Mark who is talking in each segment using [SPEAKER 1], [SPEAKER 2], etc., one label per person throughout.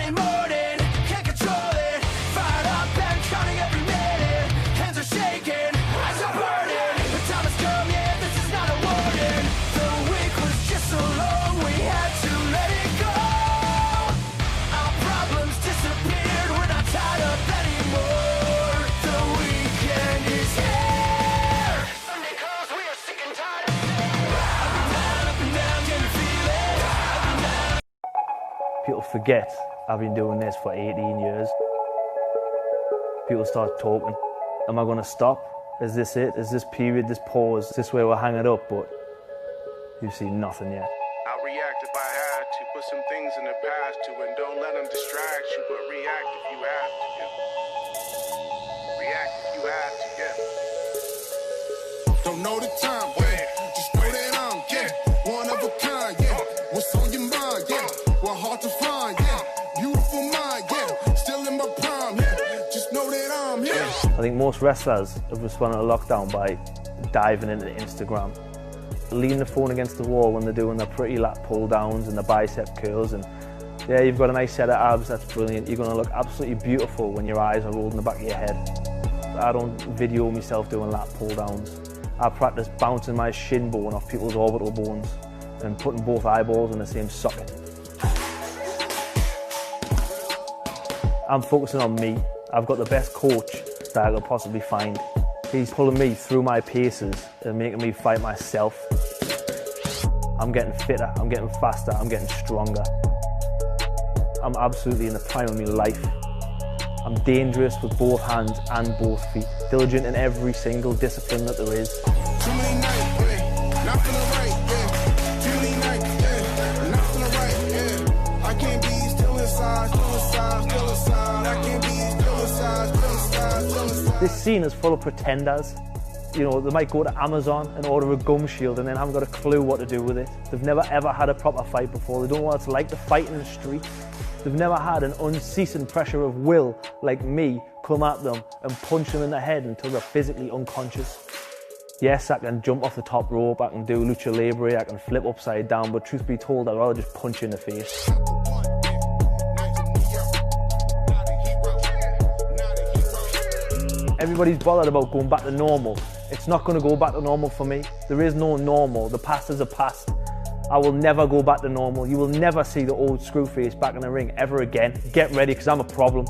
[SPEAKER 1] Friday morning, can't control it. Fired up and counting every minute. Hands are shaking, eyes are burning. The time has come, yeah, this is not a warning. The week was just so long, we had to let it go. Our problems disappeared, we're not tied up anymore. The weekend is here. Sunday calls, we are sick and tired of it. Up and down, can you feel it? Up and down.
[SPEAKER 2] People forget I've been doing this for 18 years. People start talking. Am I going to stop? Is this it? Is this period, this pause? Is this where we'll hang it up? But you've seen nothing yet.
[SPEAKER 3] I'll react if I had to. Put some things in the past to, and don't let them distract you. But react if you have to, yeah. React if you have to, yeah.
[SPEAKER 4] Don't know the time, yeah. Just know that I'm, yeah, one of a kind, yeah. What's on your mind, yeah. We're hard to find, yeah. Beautiful mind, yeah. Still in my prime, yeah. Just know that I'm here.
[SPEAKER 2] I think most wrestlers have responded to lockdown by diving into Instagram, leaning the phone against the wall when they're doing their pretty lat pull downs and the bicep curls, and yeah, you've got a nice set of abs, that's brilliant. You're going to look absolutely beautiful when your eyes are rolled in the back of your head. I don't video myself doing lat pull downs. I practice bouncing my shin bone off people's orbital bones and putting both eyeballs in the same socket. I'm focusing on me. I've got the best coach that I could possibly find. He's pulling me through my paces and making me fight myself. I'm getting fitter, I'm getting faster, I'm getting stronger. I'm absolutely in the prime of my life. I'm dangerous with both hands and both feet. Diligent in every single discipline that there is.
[SPEAKER 4] Too many nights, yeah. Not feeling right, yeah. Too many nights, yeah. Not feeling right, yeah. I can't be still inside, still inside, still inside. I can't be still inside, still inside, still inside.
[SPEAKER 2] This scene is full of pretenders. You know, they might go to Amazon and order a gum shield and then haven't got a clue what to do with it. They've never ever had a proper fight before. They don't know what it's like to fight in the street. They've never had an unceasing pressure of will like me come at them and punch them in the head until they're physically unconscious. Yes, I can jump off the top rope, I can do lucha libre, I can flip upside down, but truth be told, I'd rather just punch you in the face. Everybody's bothered about going back to normal. It's not going to go back to normal for me. There is no normal. The past is a past. I will never go back to normal. You will never see the old Screwface back in the ring ever again. Get ready, because I'm a problem.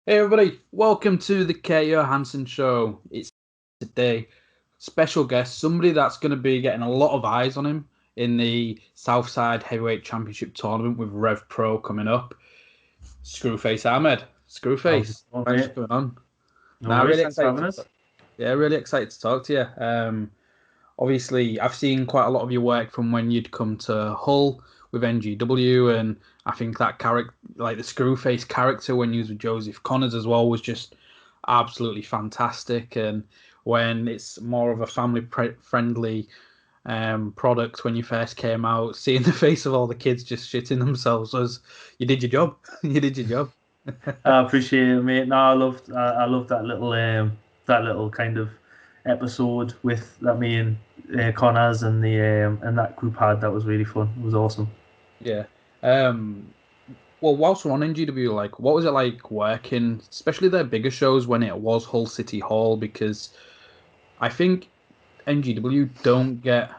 [SPEAKER 5] Hey everybody, welcome to the Johansson show. It's today special guest, somebody that's going to be getting a lot of eyes on him in the Southside Heavyweight Championship tournament with Rev Pro coming up. Screwface Ahmed. Screwface, what's going on? Really excited to talk to you. Obviously, I've seen quite a lot of your work from when you'd come to Hull with NGW, and I think that character, like the Screwface character when you was with Joseph Connors as well, was just absolutely fantastic. And when it's more of a family-friendly product, when you first came out, seeing the face of all the kids just shitting themselves, was you did your job. You did your job.
[SPEAKER 2] I appreciate it, mate. No, I loved that little kind of episode with that me and Connors and the and that group had. That was really fun. It was awesome.
[SPEAKER 5] Yeah. Well, whilst we're on NGW, like, what was it like working, especially their bigger shows when it was Hull City Hall? Because I think NGW don't get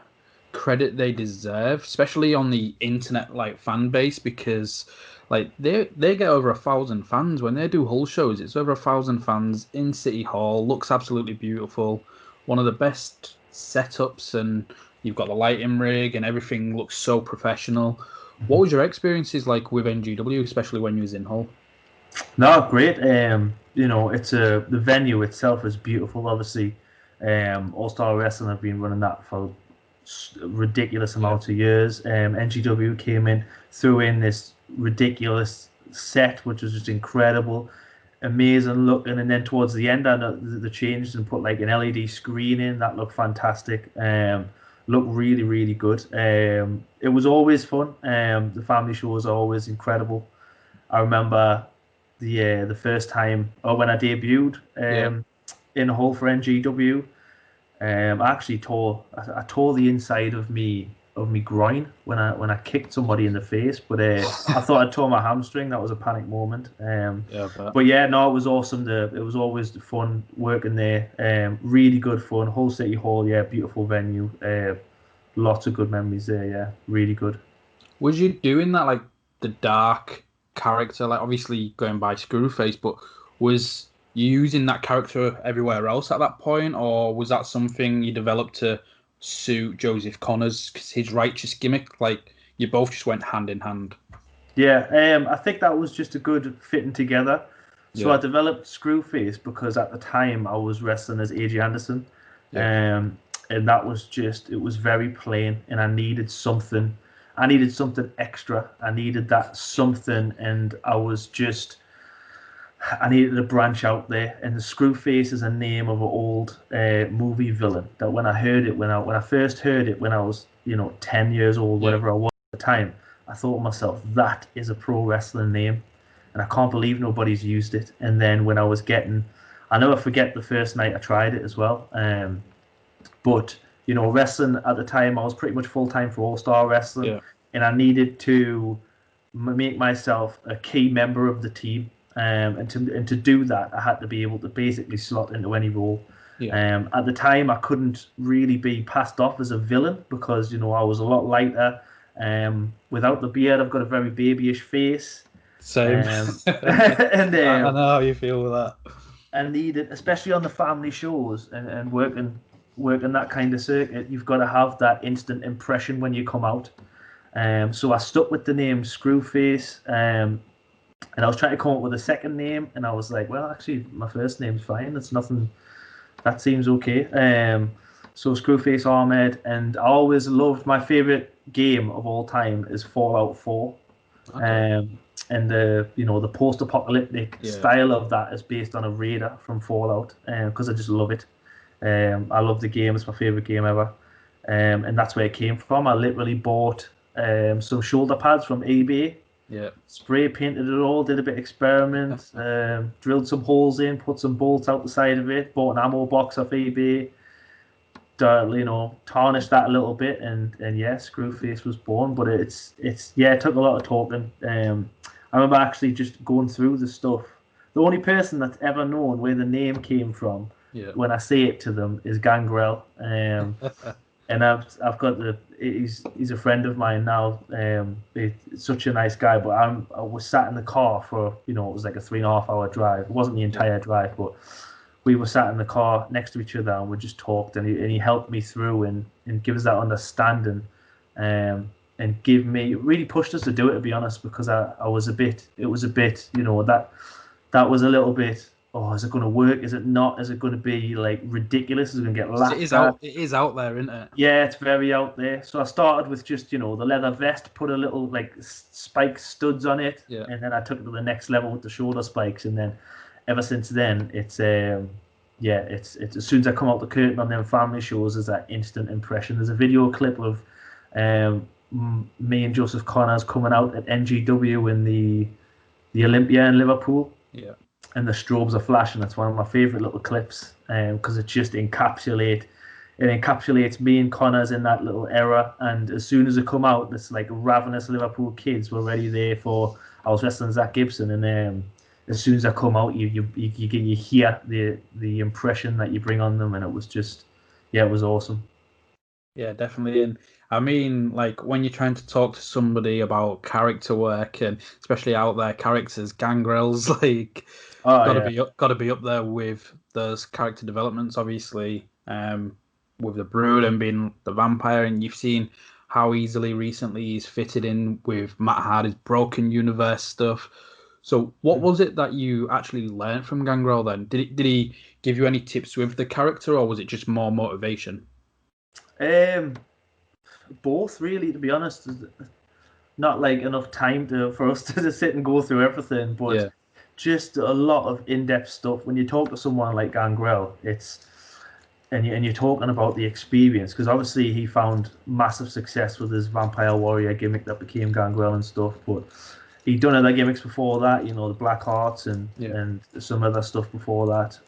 [SPEAKER 5] credit they deserve, especially on the internet like fan base, because like they get over 1,000 fans when they do Hull shows. It's over 1,000 fans in City Hall. Looks absolutely beautiful. One of the best setups, and you've got the lighting rig and everything looks so professional. What was your experiences like with NGW, especially when you was in Hull?
[SPEAKER 2] No, great. You know, it's the venue itself is beautiful. Obviously, All Star Wrestling have been running that for a ridiculous amount of years. NGW came in, threw in this ridiculous set, which was just incredible, amazing looking. And then towards the end, I know they changed and put like an LED screen in that looked fantastic. Looked really, really good. It was always fun. The family shows are always incredible. I remember the first time, when I debuted in Hull for NGW, I actually tore the inside of me of my groin when I kicked somebody in the face, but I thought I'd tore my hamstring. That was a panic moment. But yeah, no, it was awesome. It was always fun working there. Really good fun. Hull City Hall, yeah, beautiful venue. Lots of good memories there. Yeah, really good.
[SPEAKER 5] Was you doing that like the dark character, like obviously going by Screwface, but was you using that character everywhere else at that point, or was that something you developed to suit Joseph Connor's his righteous gimmick? Like you both just went hand in hand.
[SPEAKER 2] Yeah, I think that was just a good fitting together. So
[SPEAKER 5] Yeah.
[SPEAKER 2] I developed Screwface because at the time I was wrestling as AJ Anderson, and that was just, it was very plain, and I needed something. I needed something extra. I needed that something, and I needed to branch out there. And the Screwface is a name of an old movie villain that when I heard it, when I first heard it when I was 10 years old, whatever I was at the time, I thought to myself, that is a pro wrestling name, and I can't believe nobody's used it. And then when I'll never forget the first night I tried it as well. But wrestling at the time, I was pretty much full time for All Star Wrestling, and I needed to make myself a key member of the team. And to do that, I had to be able to basically slot into any role. At the time, I couldn't really be passed off as a villain because I was a lot lighter. Without the beard, I've got a very babyish face.
[SPEAKER 5] Same.
[SPEAKER 2] And
[SPEAKER 5] I know how you feel with that.
[SPEAKER 2] I needed, especially on the family shows and working that kind of circuit, you've got to have that instant impression when you come out. So I stuck with the name Screwface. And I was trying to come up with a second name, and I was like, well, actually, my first name's fine. It's nothing. That seems okay. So Screwface Ahmed, and I always loved, my favorite game of all time is Fallout 4. Okay. And the post-apocalyptic style of that is based on a raider from Fallout, because I just love it. I love the game. It's my favorite game ever. And that's where it came from. I literally bought some shoulder pads from eBay.
[SPEAKER 5] Yeah.
[SPEAKER 2] Spray painted it all, did a bit of experiment, drilled some holes in, put some bolts out the side of it, bought an ammo box off eBay, tarnished that a little bit, and Screwface was born. But it took a lot of talking. I remember actually just going through the stuff. The only person that's ever known where the name came from, when I say it to them, is Gangrel. And I've got he's a friend of mine now. He's such a nice guy. But I was sat in the car for it was like a 3.5 hour drive. It wasn't the entire drive, but we were sat in the car next to each other and we just talked. And he helped me through and give us that understanding, and really pushed us to do it, to be honest, because it was a bit that was a little bit. Oh, is it going to work? Is it not? Is it going to be like ridiculous? Is it going to get laughed at?
[SPEAKER 5] It is out there, isn't it?
[SPEAKER 2] Yeah, it's very out there. So I started with just the leather vest, put a little like spike studs on it, and then I took it to the next level with the shoulder spikes, and then ever since then it's it's as soon as I come out the curtain on them family shows, there's that instant impression. There's a video clip of me and Joseph Connors coming out at NGW in the Olympia in Liverpool.
[SPEAKER 5] Yeah.
[SPEAKER 2] And the strobes are flashing. It's one of my favourite little clips, because it just encapsulates me and Connors in that little era. And as soon as it come out, this like ravenous Liverpool kids were already there for. I was wrestling Zach Gibson, and as soon as I come out, you hear the impression that you bring on them, and it was just, it was awesome.
[SPEAKER 5] Yeah, definitely. And I mean, like when you're trying to talk to somebody about character work, and especially out there characters, Gangrel's like got to be up there with those character developments, obviously, with the Brood and being the vampire. And you've seen how easily recently he's fitted in with Matt Hardy's Broken Universe stuff. So what was it that you actually learned from Gangrel then? Did he give you any tips with the character, or was it just more motivation?
[SPEAKER 2] Both, really, to be honest. Not like enough time for us to sit and go through everything, but just a lot of in-depth stuff. When you talk to someone like Gangrel, and you're talking about the experience, because obviously he found massive success with his Vampire Warrior gimmick that became Gangrel and stuff, but he'd done other gimmicks before that, the Black Hearts and some other stuff before that.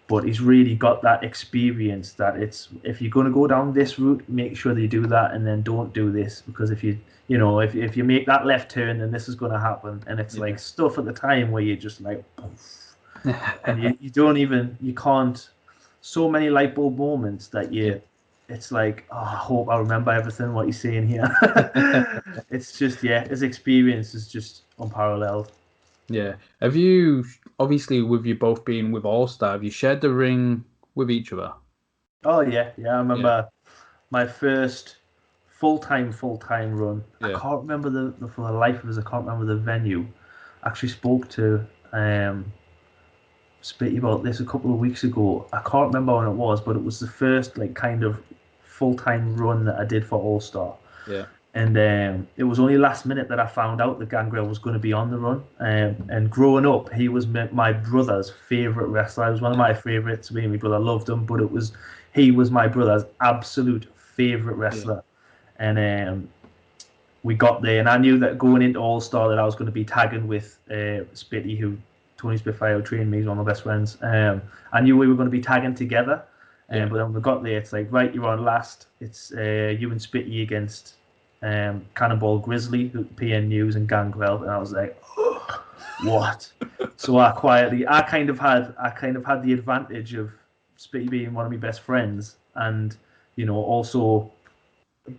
[SPEAKER 2] but he's really got that experience that it's, if you're going to go down this route, make sure that you do that, and then don't do this, because if you if you make that left turn, then this is going to happen. And it's like stuff at the time where you're just like, poof, and you can't, so many light bulb moments that it's like, oh, I hope I remember everything what he's saying here. It's just, his experience is just unparalleled.
[SPEAKER 5] Yeah. Have you, obviously, with you both being with All Star, have you shared the ring with each other?
[SPEAKER 2] Oh, yeah. I remember my first full-time run. I can't remember for the life of us, I can't remember the venue. I actually spoke to Spitty about this a couple of weeks ago. I can't remember when it was, but it was the first like kind of full-time run that I did for All Star.
[SPEAKER 5] Yeah.
[SPEAKER 2] And it was only last minute that I found out that Gangrel was going to be on the run. And growing up, he was my brother's favourite wrestler. He was one of my favourites. Me and my brother loved him, but he was my brother's absolute favourite wrestler. And we got there, and I knew that going into All Star that I was going to be tagging with Spitty, Tony Spitfire, who trained me, he's one of my best friends. I knew we were going to be tagging together. But when we got there, it's like, right, you're on last. It's you and Spitty against Cannonball Grizzly, PN News, and Gangrel. And I was like, oh, what? So I kind of had the advantage of Spitty being one of my best friends, and also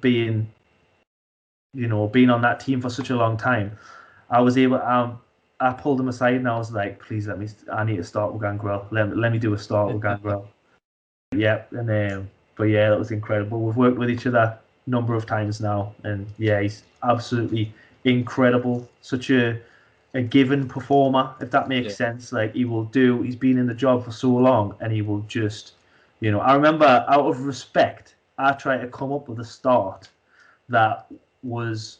[SPEAKER 2] being on that team for such a long time. I was able. I pulled him aside and I was like, please I need to start with Gangrel. Let me do a start with Gangrel. But that was incredible. We've worked with each other a number of times now, and he's absolutely incredible. Such a given performer, if that makes sense. Like, he's been in the job for so long, and he will just, I remember, out of respect, I tried to come up with a start that was,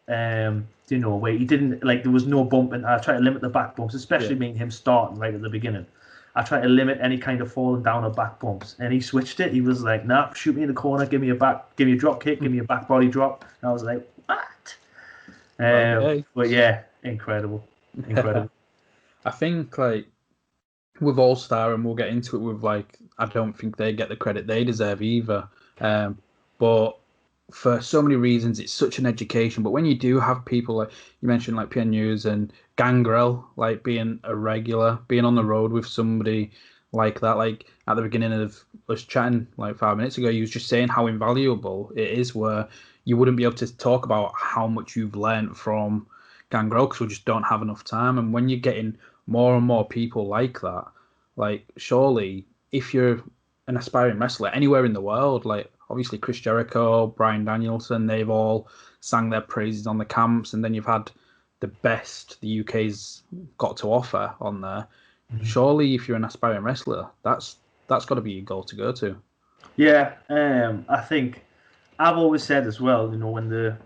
[SPEAKER 2] where he didn't, like, there was no bumping. I tried to limit the back bumps, especially meaning him starting right at the beginning. I tried to limit any kind of falling down or back bumps, and he switched it. He was like, nah, shoot me in the corner, give me a drop kick, give me a back body drop. And I was like, what? But incredible.
[SPEAKER 5] I think, like, with All Star, and we'll get into it with, like, I don't think they get the credit they deserve either. But for so many reasons, it's such an education. But when you do have people, like you mentioned, like PN News and Gangrel, like being a regular, being on the road with somebody like that, like at the beginning of us chatting like 5 minutes ago, you was just saying how invaluable it is, where you wouldn't be able to talk about how much you've learned from Gangrel because we just don't have enough time. And when you're getting more and more people like that, like, surely if you're an aspiring wrestler anywhere in the world, like obviously Chris Jericho, Bryan Danielson, they've all sang their praises on the camps, and then you've had the best the UK's got to offer on there. Mm-hmm. Surely, if you're an aspiring wrestler, that's got to be your goal to go to.
[SPEAKER 2] Yeah, I think I've always said as well, when the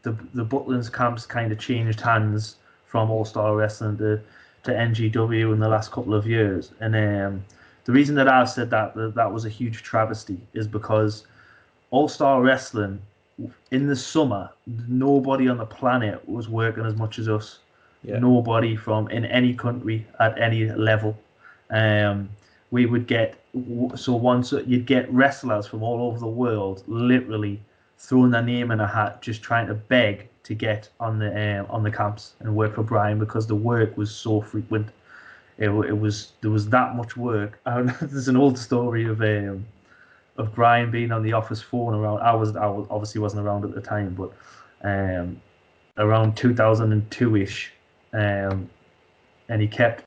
[SPEAKER 2] Butlins camps kind of changed hands from All Star Wrestling to NGW in the last couple of years, and the reason that I've said that was a huge travesty is because All Star Wrestling in the summer, nobody on the planet was working as much as us. Yeah. Nobody in any country at any level. We would get once you'd get wrestlers from all over the world literally throwing their name in a hat, just trying to beg to get on the camps and work for Brian, because the work was so frequent. There was that much work. There's an old story of Brian being on the office phone around. I obviously wasn't around at the time, but around 2002-ish, and he kept.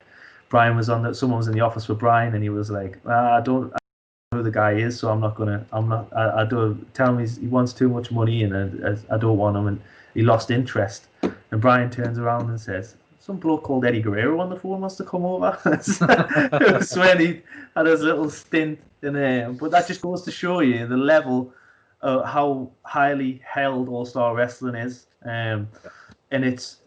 [SPEAKER 2] Brian was someone was in the office for Brian, and he was like, I don't know who the guy is, so I don't tell him he wants too much money, and I don't want him, and he lost interest. And Brian turns around and says, some bloke called Eddie Guerrero on the phone wants to come over. It was when he had his little stint in there. But that just goes to show you the level of how highly held All-Star Wrestling is. And it's,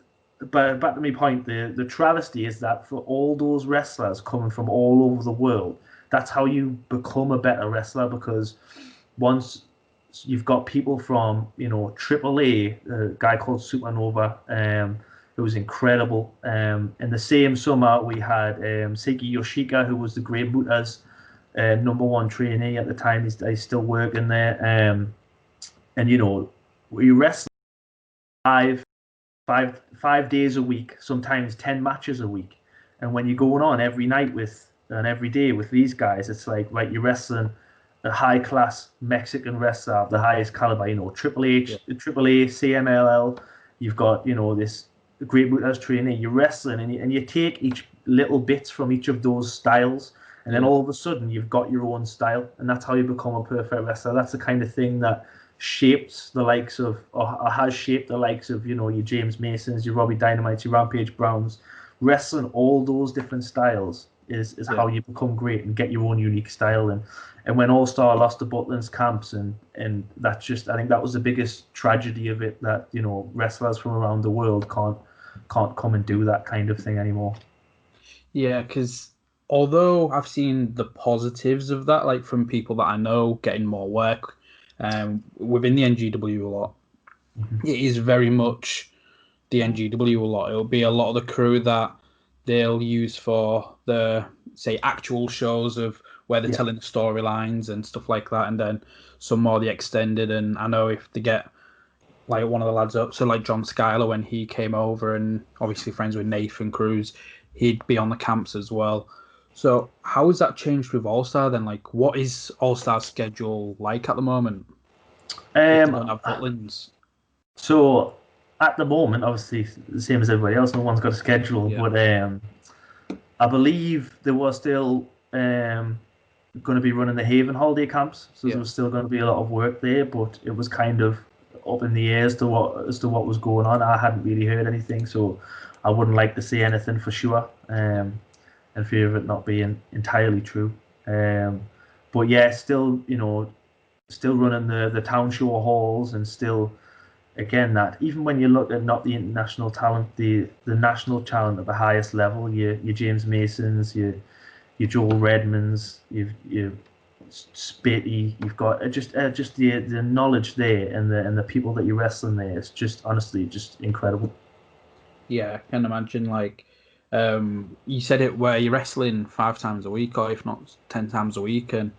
[SPEAKER 2] but back to my point, the travesty is that for all those wrestlers coming from all over the world, that's how you become a better wrestler, because once you've got people from, AAA, a guy called Supernova, who was incredible. In the same summer, we had Seiki Yoshika, who was the Great Muta's #1 trainee at the time. He's still working there. And you know, we wrestled five days a week, sometimes 10 matches a week. And when you're going on every night and every day with these guys, it's like, right, you're wrestling a high class Mexican wrestler of the highest caliber, you know, Triple H, AAA, CMLL. You've got, you know, this Great Muta's trainee. You're wrestling and you take each little bits from each of those styles, and then all of a sudden you've got your own style, and that's how you become a perfect wrestler. That's the kind of thing that shapes the likes of, or has shaped the likes of, you know, your James Masons, your Robbie Dynamites, your Rampage Browns. Wrestling all those different styles is how you become great and get your own unique style. And when All Star lost the Butlins camps, and that's just, I think that was the biggest tragedy of it, that, you know, wrestlers from around the world can't come and do that kind of thing anymore.
[SPEAKER 5] Yeah, because although I've seen the positives of that, like from people that I know getting more work within the NGW a lot, it is very much the NGW a lot. It'll be a lot of the crew that they'll use for the, say, actual shows of where they're telling the storylines and stuff like that, and then some more the extended. And I know if they get like one of the lads up, so like John Schuyler, when he came over, and obviously friends with Nathan Cruz, he'd be on the camps as well. So how has that changed with All Star then? Like, what is All Star's schedule like at the moment? If they don't have Butlins.
[SPEAKER 2] So at the moment, obviously the same as everybody else, no one's got a schedule. But I believe there was still going to be running the Haven holiday camps, so there was still going to be a lot of work there. But it was kind of up in the air as to what was going on. I hadn't really heard anything, so I wouldn't like to say anything for sure, and fear of it not being entirely true. But yeah, still, you know, still running the town show halls, and still, again, that even when you look at not the international talent, the national talent at the highest level, your James Masons, your Joel Redmans, your Spitty, you've got just the knowledge there, and the people that you're wrestling there. It's just honestly just incredible.
[SPEAKER 5] Yeah, I can imagine. Like, you said it where you're wrestling 5 times a week, or if not 10 times a week, and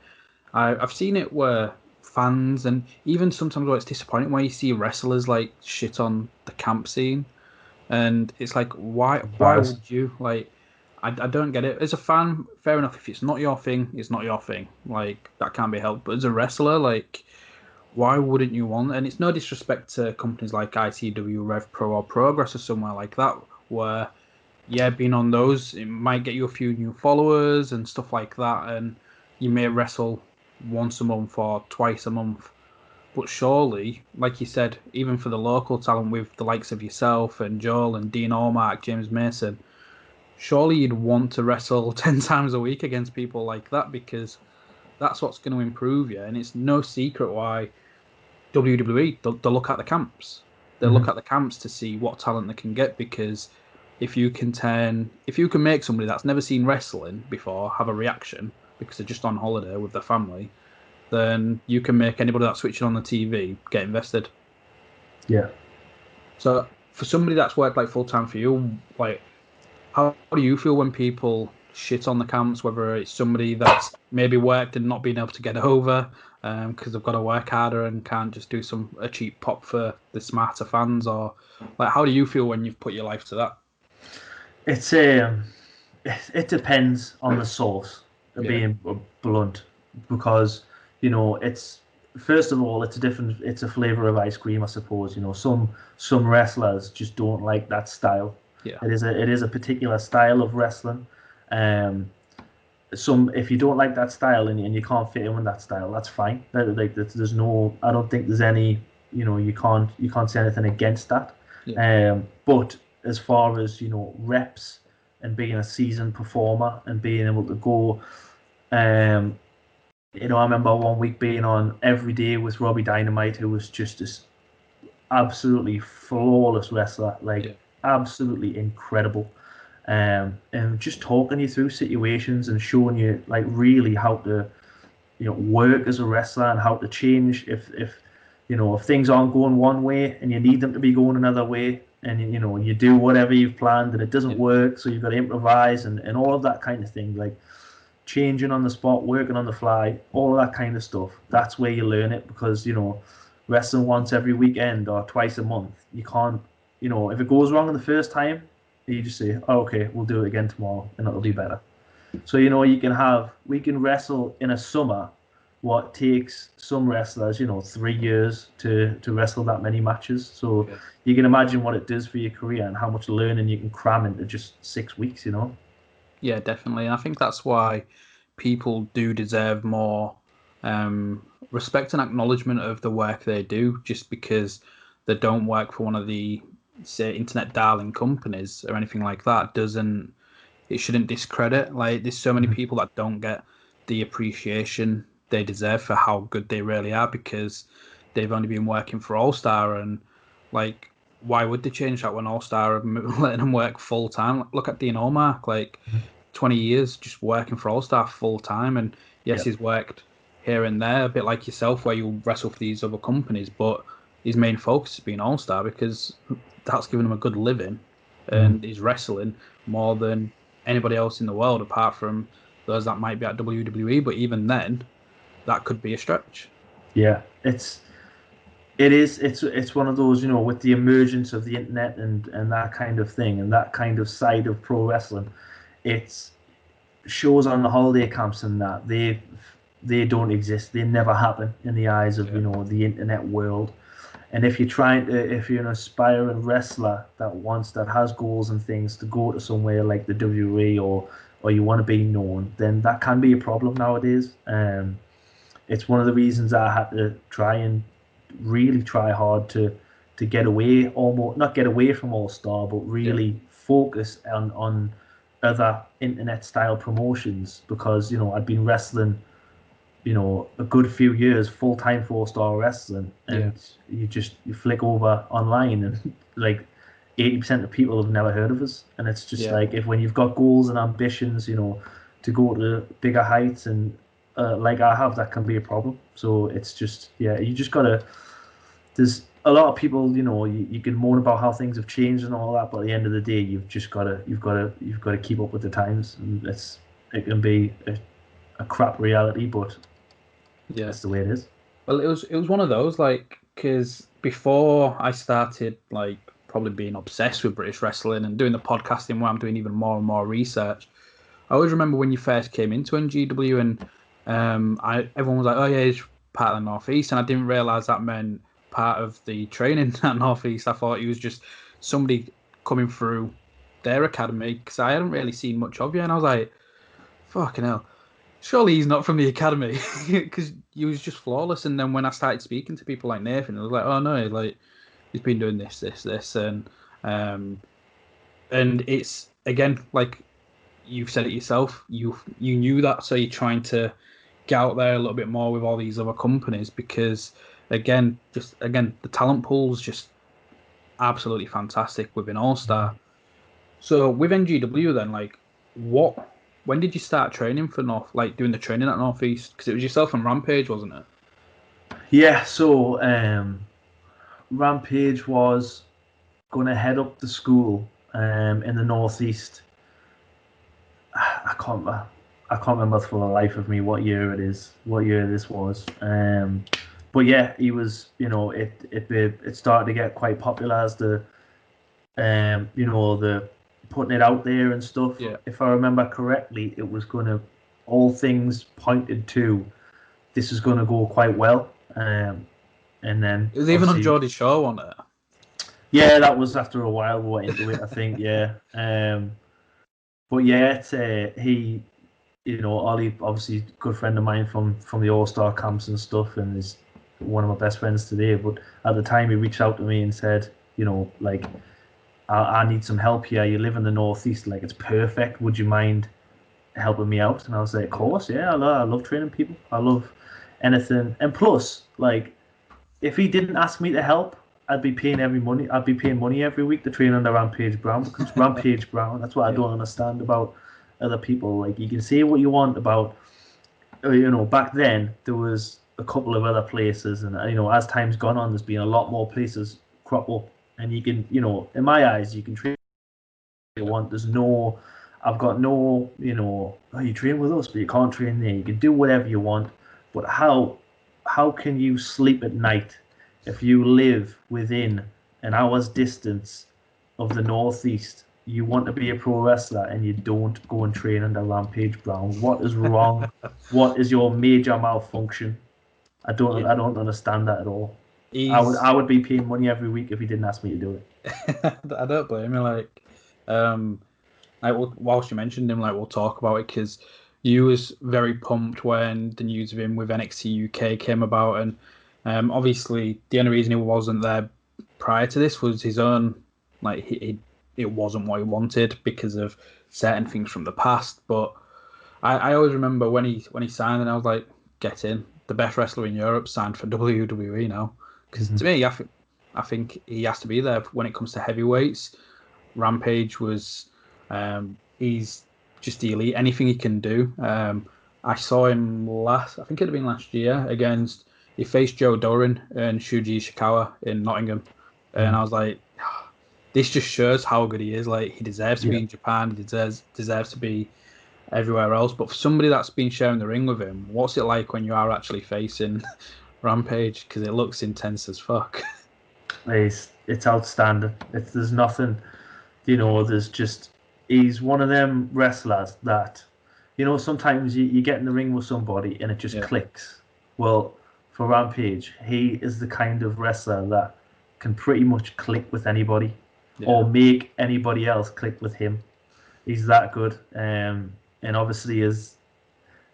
[SPEAKER 5] I've seen it where fans, and even sometimes where it's disappointing, where you see wrestlers like shit on the camp scene, and it's like, why would you? Like, I don't get it. As a fan, fair enough. If it's not your thing, it's not your thing. Like, that can't be helped. But as a wrestler, like, why wouldn't you want? And it's no disrespect to companies like ITW, Rev Pro, or Progress, or somewhere like that, where, yeah, being on those, it might get you a few new followers and stuff like that, and you may wrestle once a month or twice a month. But surely, like you said, even for the local talent with the likes of yourself and Joel and Dean Allmark, James Mason, surely you'd want to wrestle 10 times a week against people like that, because that's what's going to improve you. And it's no secret why WWE, they'll look at the camps. They'll look at the camps to see what talent they can get, because if you can make somebody that's never seen wrestling before have a reaction because they're just on holiday with their family, then you can make anybody that's switching on the TV get invested.
[SPEAKER 2] Yeah.
[SPEAKER 5] So for somebody that's worked like full time for you, like, how do you feel when people shit on the camps, whether it's somebody that's maybe worked and not being able to get over because they've got to work harder and can't just do a cheap pop for the smarter fans, or like, how do you feel when you've put your life to that?
[SPEAKER 2] It's it depends on the source, being blunt, because, you know, it's, first of all, it's a flavor of ice cream, I suppose. You know, some wrestlers just don't like that style.
[SPEAKER 5] Yeah,
[SPEAKER 2] it is a particular style of wrestling. If you don't like that style and you can't fit in with that style, that's fine. There's no, I don't think there's any, you know, you can't say anything against that. Yeah. But as far as, you know, reps and being a seasoned performer and being able to go, you know, I remember one week being on Every Day with Robbie Dynamite, who was just this absolutely flawless wrestler, absolutely incredible. And just talking you through situations and showing you, like, really how to, you know, work as a wrestler and how to change if you know, if things aren't going one way and you need them to be going another way, and you do whatever you've planned and it doesn't work, so you've got to improvise and all of that kind of thing, like changing on the spot, working on the fly, all of that kind of stuff. That's where you learn it, because wrestling once every weekend or twice a month, you can't, if it goes wrong in the first time, you just say, oh, okay, we'll do it again tomorrow and it'll be better. So we can wrestle in a summer what takes some wrestlers 3 years to wrestle that many matches. So you can imagine what it does for your career and how much learning you can cram into just 6 weeks.
[SPEAKER 5] Yeah, definitely. And I think that's why people do deserve more respect and acknowledgement of the work they do, just because they don't work for one of the, say, internet darling companies or anything like that. It shouldn't discredit. Like, there's so many people that don't get the appreciation they deserve for how good they really are, because they've only been working for All Star. And like, why would they change that when All Star are letting them work full time? Look at Dean Allmark, like 20 years just working for All Star full time. And yes, he's worked here and there, a bit like yourself, where you wrestle for these other companies, but his main focus has been All Star, because that's given him a good living, and he's wrestling more than anybody else in the world, apart from those that might be at WWE. But even then, that could be a stretch. Yeah,
[SPEAKER 2] it's one of those, with the emergence of the internet and that kind of thing, and that kind of side of pro wrestling, it's shows on the holiday camps and that they don't exist. They never happen in the eyes of the internet world. And if you're an aspiring wrestler that has goals and things to go to somewhere like the WWE, or you want to be known, then that can be a problem nowadays. It's one of the reasons I had to really try hard to get away, almost not get away from All Star, but really focus on other internet style promotions, because I'd been wrestling a good few years full time for All Star Wrestling, and you flick over online and like 80% of people have never heard of us. And it's just like, when you've got goals and ambitions to go to bigger heights, and like I have, that can be a problem. So it's just you just gotta, there's a lot of people, you can moan about how things have changed and all that, but at the end of the day, you've got to keep up with the times, and it can be a crap reality, but that's the way it is.
[SPEAKER 5] Well, it was one of those, like, because before I started like probably being obsessed with British wrestling and doing the podcasting, where I'm doing even more and more research, I always remember when you first came into NGW, and everyone was like, oh yeah, he's part of the Northeast, and I didn't realise that meant part of the training at Northeast. I thought he was just somebody coming through their academy, because I hadn't really seen much of you, and I was like, fucking hell, surely he's not from the academy, because he was just flawless. And then when I started speaking to people like Nathan, I was like, oh no, like, he's been doing this, and it's, again, like you've said it yourself, you knew that, so you're trying to get out there a little bit more with all these other companies, because again, the talent pool's just absolutely fantastic within All Star. So with NGW then, like, when did you start training for doing the training at Northeast? Because it was yourself and Rampage, wasn't it?
[SPEAKER 2] Yeah, so Rampage was going to head up the school in the Northeast. I can't remember for the life of me what year this was. But yeah, he was, it started to get quite popular as the putting it out there and stuff.
[SPEAKER 5] Yeah.
[SPEAKER 2] If I remember correctly, it was all things pointed to this is going to go quite well. And then
[SPEAKER 5] it was even on Geordie's show, wasn't it?
[SPEAKER 2] Yeah, that was after a while we went into it, I think. Yeah. But yeah, it's he, Ollie, obviously a good friend of mine from the All Star camps and stuff, and is one of my best friends today. But at the time, he reached out to me and said, like, I need some help here. You live in the Northeast, like, it's perfect. Would you mind helping me out? And I was like, of course, yeah. I love training people. I love anything. And plus, like, if he didn't ask me to help, I'd be paying money every week to train under Rampage Brown, because Rampage Brown, that's what I don't understand about other people. Like, you can say what you want about, back then there was a couple of other places, and as time's gone on, there's been a lot more places crop up and you can, in my eyes, you can train you want. I've got no, oh, you train with us, but you can't train there. You can do whatever you want, but how can you sleep at night if you live within an hour's distance of the Northeast? You want to be a pro wrestler and you don't go and train under Rampage Brown. What is wrong? What is your major malfunction? I don't understand that at all. I would be paying money every week if he didn't ask me to do it.
[SPEAKER 5] I don't blame you. Whilst you mentioned him, we'll talk about it because you was very pumped when the news of him with NXT UK came about, and obviously the only reason he wasn't there prior to this was his own, it wasn't what he wanted because of certain things from the past. But I always remember when he signed, and I was like, get in. The best wrestler in Europe signed for WWE now. Because to me, I think he has to be there when it comes to heavyweights. Rampage was, he's just the elite. Anything he can do. I saw him I think it'd have been last year he faced Joe Doran and Shuji Ishikawa in Nottingham. And I was like, this just shows how good he is. He deserves to be in Japan. He deserves to be everywhere else. But for somebody that's been sharing the ring with him, what's it like when you are actually facing Rampage? Because it looks intense as fuck.
[SPEAKER 2] It's outstanding. There's nothing, he's one of them wrestlers that, sometimes you get in the ring with somebody and it just clicks. Well, for Rampage, he is the kind of wrestler that can pretty much click with anybody or make anybody else click with him. He's that good. And obviously his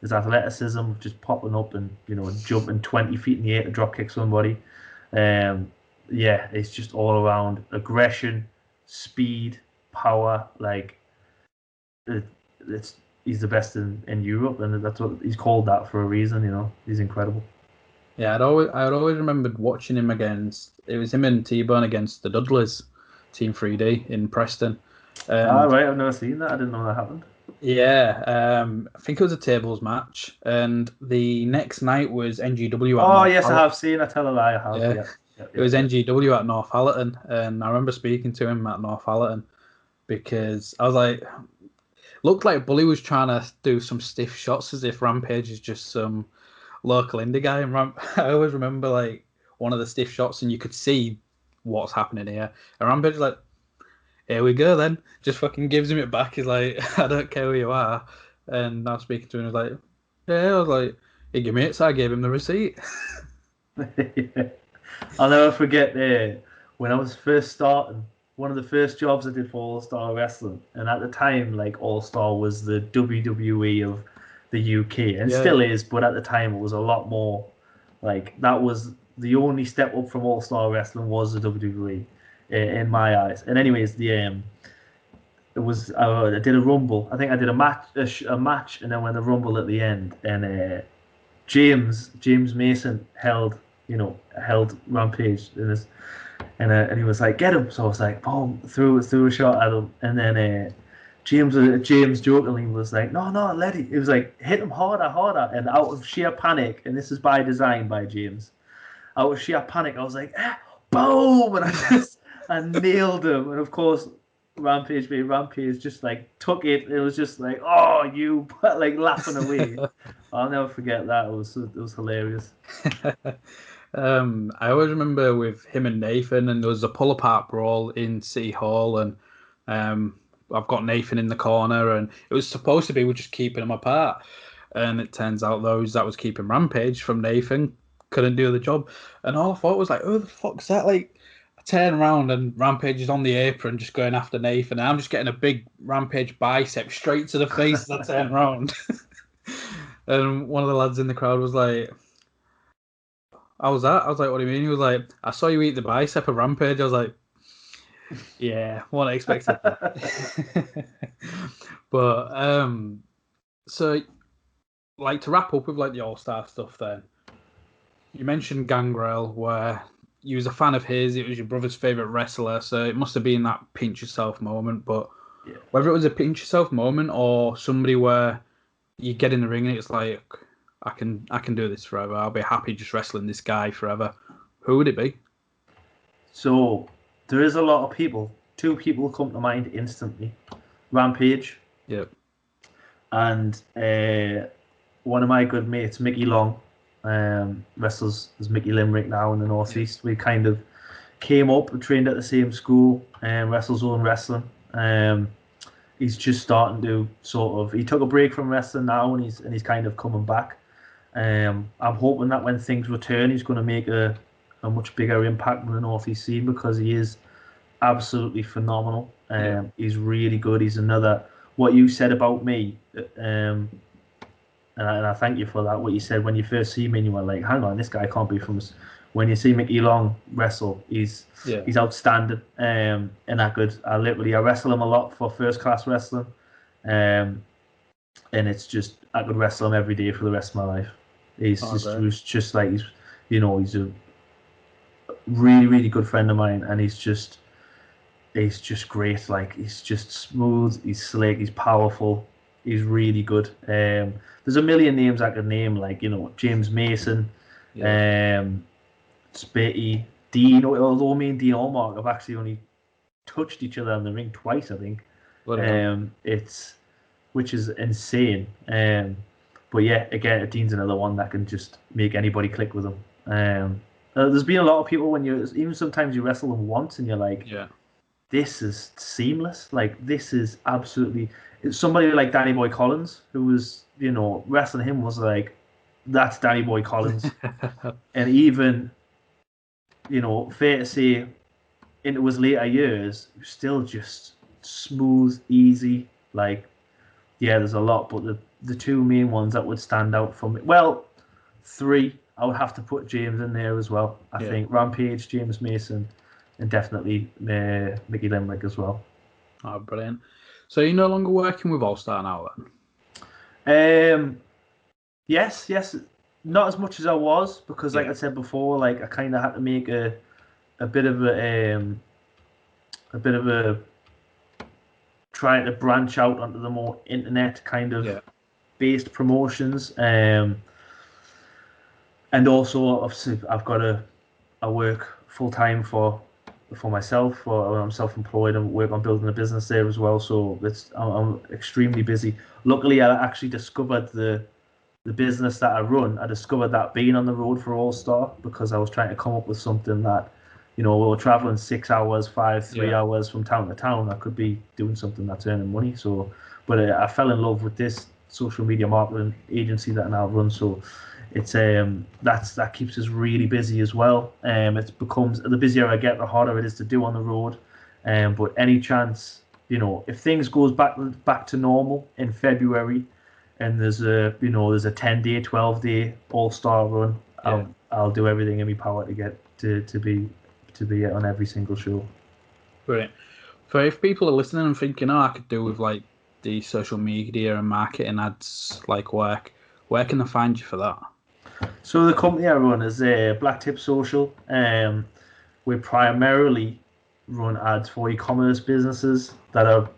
[SPEAKER 2] athleticism, just popping up and, jumping 20 feet in the air to drop kick somebody. It's just all around aggression, speed, power. He's the best in Europe, and that's what he's called that for a reason. He's incredible.
[SPEAKER 5] Yeah, I'd always remembered watching him against. It was him and T-Bone against the Dudleys, Team 3D in Preston.
[SPEAKER 2] Right, I've never seen that. I didn't know that happened.
[SPEAKER 5] Yeah, I think it was a tables match, and the next night was NGW.
[SPEAKER 2] I have seen. I tell a lie. I have. Yeah.
[SPEAKER 5] It was NGW at Northallerton, and I remember speaking to him at Northallerton because I was like, looked like Bully was trying to do some stiff shots as if Rampage is just some local indie guy. And I always remember one of the stiff shots, and you could see what's happening here. And Rampage is like, here we go then. Just fucking gives him it back. He's like, I don't care who you are. And I was speaking to him, I was like, I was like, he gave me it, so I gave him the receipt.
[SPEAKER 2] I'll never forget when I was first starting, one of the first jobs I did for All Star Wrestling, and at the time, All Star was the WWE of the UK, and still is, but at the time it was a lot more, that was the only step up from All Star Wrestling was the WWE, in my eyes. And anyways, I did a Rumble. I think I did a match, and then went a Rumble at the end, and James Mason held Rampage and he was like, get him. So I was like, boom, threw a shot at him, and then James jokingly was like, no, let it. It was like, hit him harder, and out of sheer panic, and this is by design by James, out of sheer panic, I was like, boom, and I nailed him, and of course Rampage just took it. It was just like, oh, you, laughing away. I'll never forget that. It was hilarious.
[SPEAKER 5] I always remember with him and Nathan, and there was a pull apart brawl in City Hall, and I've got Nathan in the corner, and it was supposed to be we're just keeping them apart, and it turns out that was keeping Rampage from Nathan couldn't do the job, and all I thought was oh, the fuck's that? I turn around and Rampage is on the apron just going after Nathan, and I'm just getting a big Rampage bicep straight to the face as I turn around. And one of the lads in the crowd was like, how was that? I was like, what do you mean? He was like, I saw you eat the bicep of Rampage. I was like, yeah, what I expected. But so to wrap up with the All-Star stuff then, you mentioned Gangrel, where you was a fan of his, it was your brother's favourite wrestler, so it must have been that pinch yourself moment. But whether it was a pinch yourself moment or somebody where you get in the ring and it's like, I can do this forever, I'll be happy just wrestling this guy forever, who would it be?
[SPEAKER 2] So there is a lot of people. Two people come to mind instantly: Rampage,
[SPEAKER 5] Yep.
[SPEAKER 2] and one of my good mates, Micky Long, wrestles as Micky Limerick now in the Northeast. We kind of came up and trained at the same school, and wrestles own wrestling. He's just starting to he took a break from wrestling now, and he's kind of coming back. I'm hoping that when things return, he's going to make a much bigger impact in the Northeast scene, because he is absolutely phenomenal. He's really good. He's another, what you said about me, and I thank you for that. What you said when you first see me, and you were like, "Hang on, this guy can't be from." When you see Micky Long wrestle, he's outstanding, and that good. I wrestle him a lot for First Class Wrestling, and it's just I could wrestle him every day for the rest of my life. He's just like he's a really, really good friend of mine, and he's just great. Like, he's just smooth, he's slick, he's powerful, he's really good. There's a million names I could name, like, James Mason, Spitty, Dean. Although me and Dean Allmark have actually only touched each other in the ring twice, I think. Which is insane. But yeah, again, Dean's another one that can just make anybody click with him. There's been a lot of people even sometimes you wrestle them once and you're like, this is seamless. Like, this is absolutely. Somebody like Danny Boy Collins, who was, wrestling him was like, that's Danny Boy Collins. And even, fair to say, into his later years, still just smooth, easy. Like, yeah, there's a lot, but the two main ones that would stand out for me, well, three, I would have to put James in there as well. I think Rampage, James Mason, and definitely Micky Limerick as well.
[SPEAKER 5] Oh, brilliant. So you're no longer working with All Star now then?
[SPEAKER 2] Yes, not as much as I was, because like I said before, like I kind of had to make a bit of a trying to branch out onto the more internet kind of based promotions, and also obviously I work full time for myself, or I'm self-employed and work on building a business there as well. So I'm extremely busy. Luckily, I actually discovered the business that I run. I discovered that being on the road for All Star, because I was trying to come up with something that, we were traveling 6 hours, 3 hours from town to town. I could be doing something that's earning money. So, but I fell in love with this social media marketing agency that I now run. So it's that keeps us really busy as well. It becomes, the busier I get, the harder it is to do on the road. But any chance, if things goes back to normal in February, and there's a 10-day, 12-day All-Star run, I'll do everything in my power to get to be on every single show.
[SPEAKER 5] Brilliant. So if people are listening and thinking, I could do with like the social media and marketing ads like work, where can they find you for that?
[SPEAKER 2] So the company I run is Black Tip Social. We primarily run ads for e-commerce businesses that are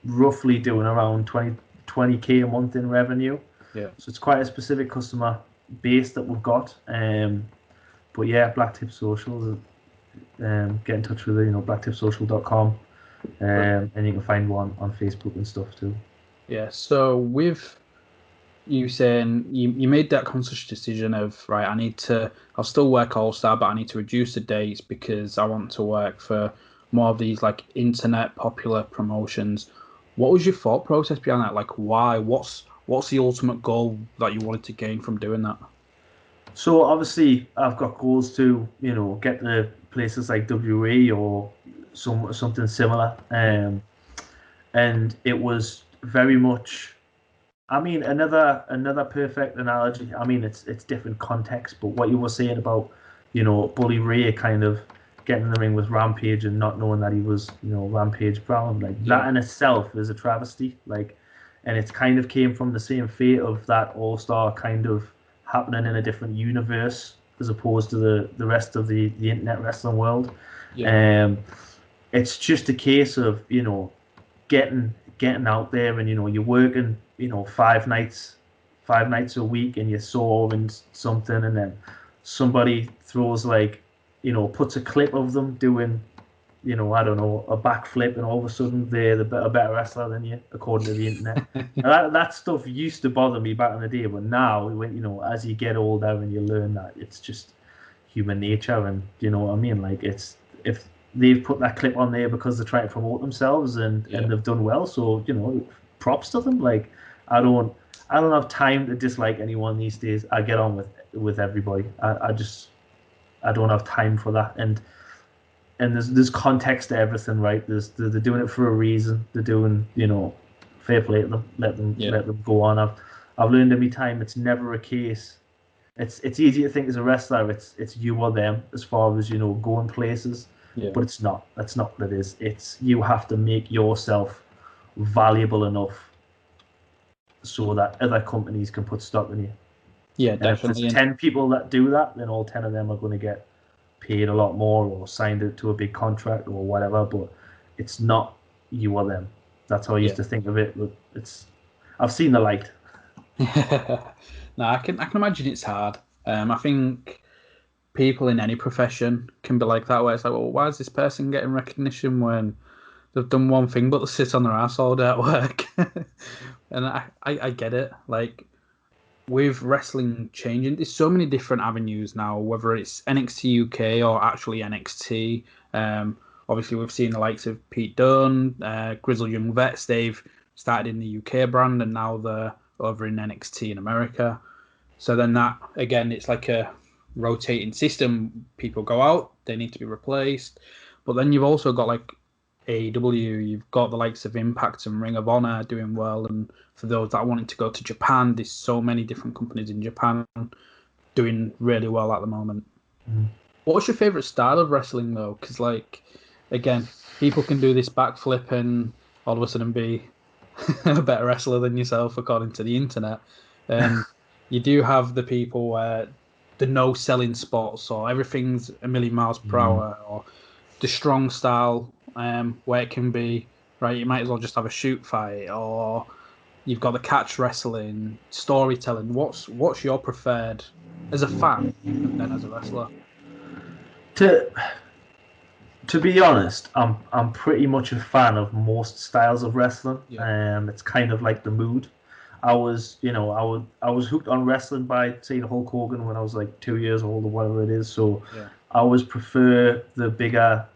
[SPEAKER 2] roughly doing around 20k a month in revenue. So it's quite a specific customer base that we've got. But yeah, Black Tip Social. Get in touch with it, blacktipsocial.com, and you can find one on Facebook and stuff too. Yeah.
[SPEAKER 5] So with you saying you made that conscious decision of, right, I'll still work All Star, but I need to reduce the dates because I want to work for more of these like internet popular promotions. What was your thought process behind that? Like, why? What's the ultimate goal that you wanted to gain from doing that?
[SPEAKER 2] So obviously, I've got goals to get to places like WWE or something similar, and it was very much. I mean, another perfect analogy. I mean, it's different context, but what you were saying about Bully Ray kind of getting in the ring with Rampage and not knowing that he was Rampage Brown, like that in itself is a travesty. Like, and it's kind of came from the same fate of that All Star kind of happening in a different universe as opposed to the rest of the internet wrestling world. It's just a case of getting out there, and you're working 5 nights a week, and you're solving something, and then somebody throws puts a clip of them doing you know, I don't know, a backflip, and all of a sudden they're a better wrestler than you, according to the internet. And that stuff used to bother me back in the day, but now, when you know, as you get older and you learn that it's just human nature, and you know what I mean. Like, it's if they've put that clip on there because they're trying to promote themselves and they've done well, so you know, props to them. Like, I don't have time to dislike anyone these days. I get on with everybody. I don't have time for that. And there's context to everything, right? They're doing it for a reason. They're doing, you know, fair play to them. Let them go on. I've learned every time it's never a case. It's easy to think as a wrestler it's you or them as far as, you know, going places. Yeah. But it's not. That's not what it is. It's you have to make yourself valuable enough so that other companies can put stock in you.
[SPEAKER 5] Yeah,
[SPEAKER 2] and
[SPEAKER 5] definitely.
[SPEAKER 2] If there's 10 people that do that, then all 10 of them are going to get paid a lot more or signed it to a big contract or whatever. But it's not you or them. That's how I used to think of it. But I've seen the light.
[SPEAKER 5] No, I can imagine it's hard. I think people in any profession can be like that, where it's like, well, why is this person getting recognition when they've done one thing but they sit on their ass all day at work? And I get it. Like, with wrestling changing, there's so many different avenues now, whether it's NXT UK or actually NXT. Obviously, we've seen the likes of Pete Dunne, Grizzled Young Vets. They've started in the UK brand and now they're over in NXT in America. So then that, again, it's like a rotating system. People go out, they need to be replaced. But then you've also got like AEW, you've got the likes of Impact and Ring of Honor doing well. And for those that are wanting to go to Japan, there's so many different companies in Japan doing really well at the moment. What's your favourite style of wrestling, though? Because, like, again, people can do this backflip and all of a sudden be a better wrestler than yourself, according to the internet. And you do have the people where the no-selling spots or everything's a million miles per hour, or the strong style where it can be, right, you might as well just have a shoot fight, or you've got the catch wrestling, storytelling. What's your preferred as a fan and then as a wrestler?
[SPEAKER 2] To be honest, I'm pretty much a fan of most styles of wrestling. It's kind of like the mood. I was hooked on wrestling by seeing Hulk Hogan when I was like 2 years old or whatever it is. So I always prefer the bigger,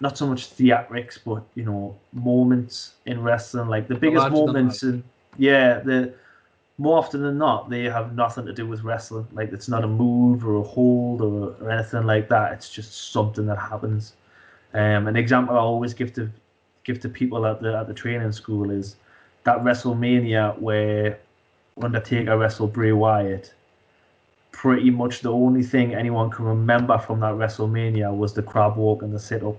[SPEAKER 2] not so much theatrics, but you know, moments in wrestling, like the biggest moments. And the more often than not, they have nothing to do with wrestling. Like, it's not a move or a hold or anything like that. It's just something that happens. An example I always give to people at the training school is that WrestleMania where Undertaker wrestled Bray Wyatt. Pretty much the only thing anyone can remember from that WrestleMania was the crab walk and the sit-up.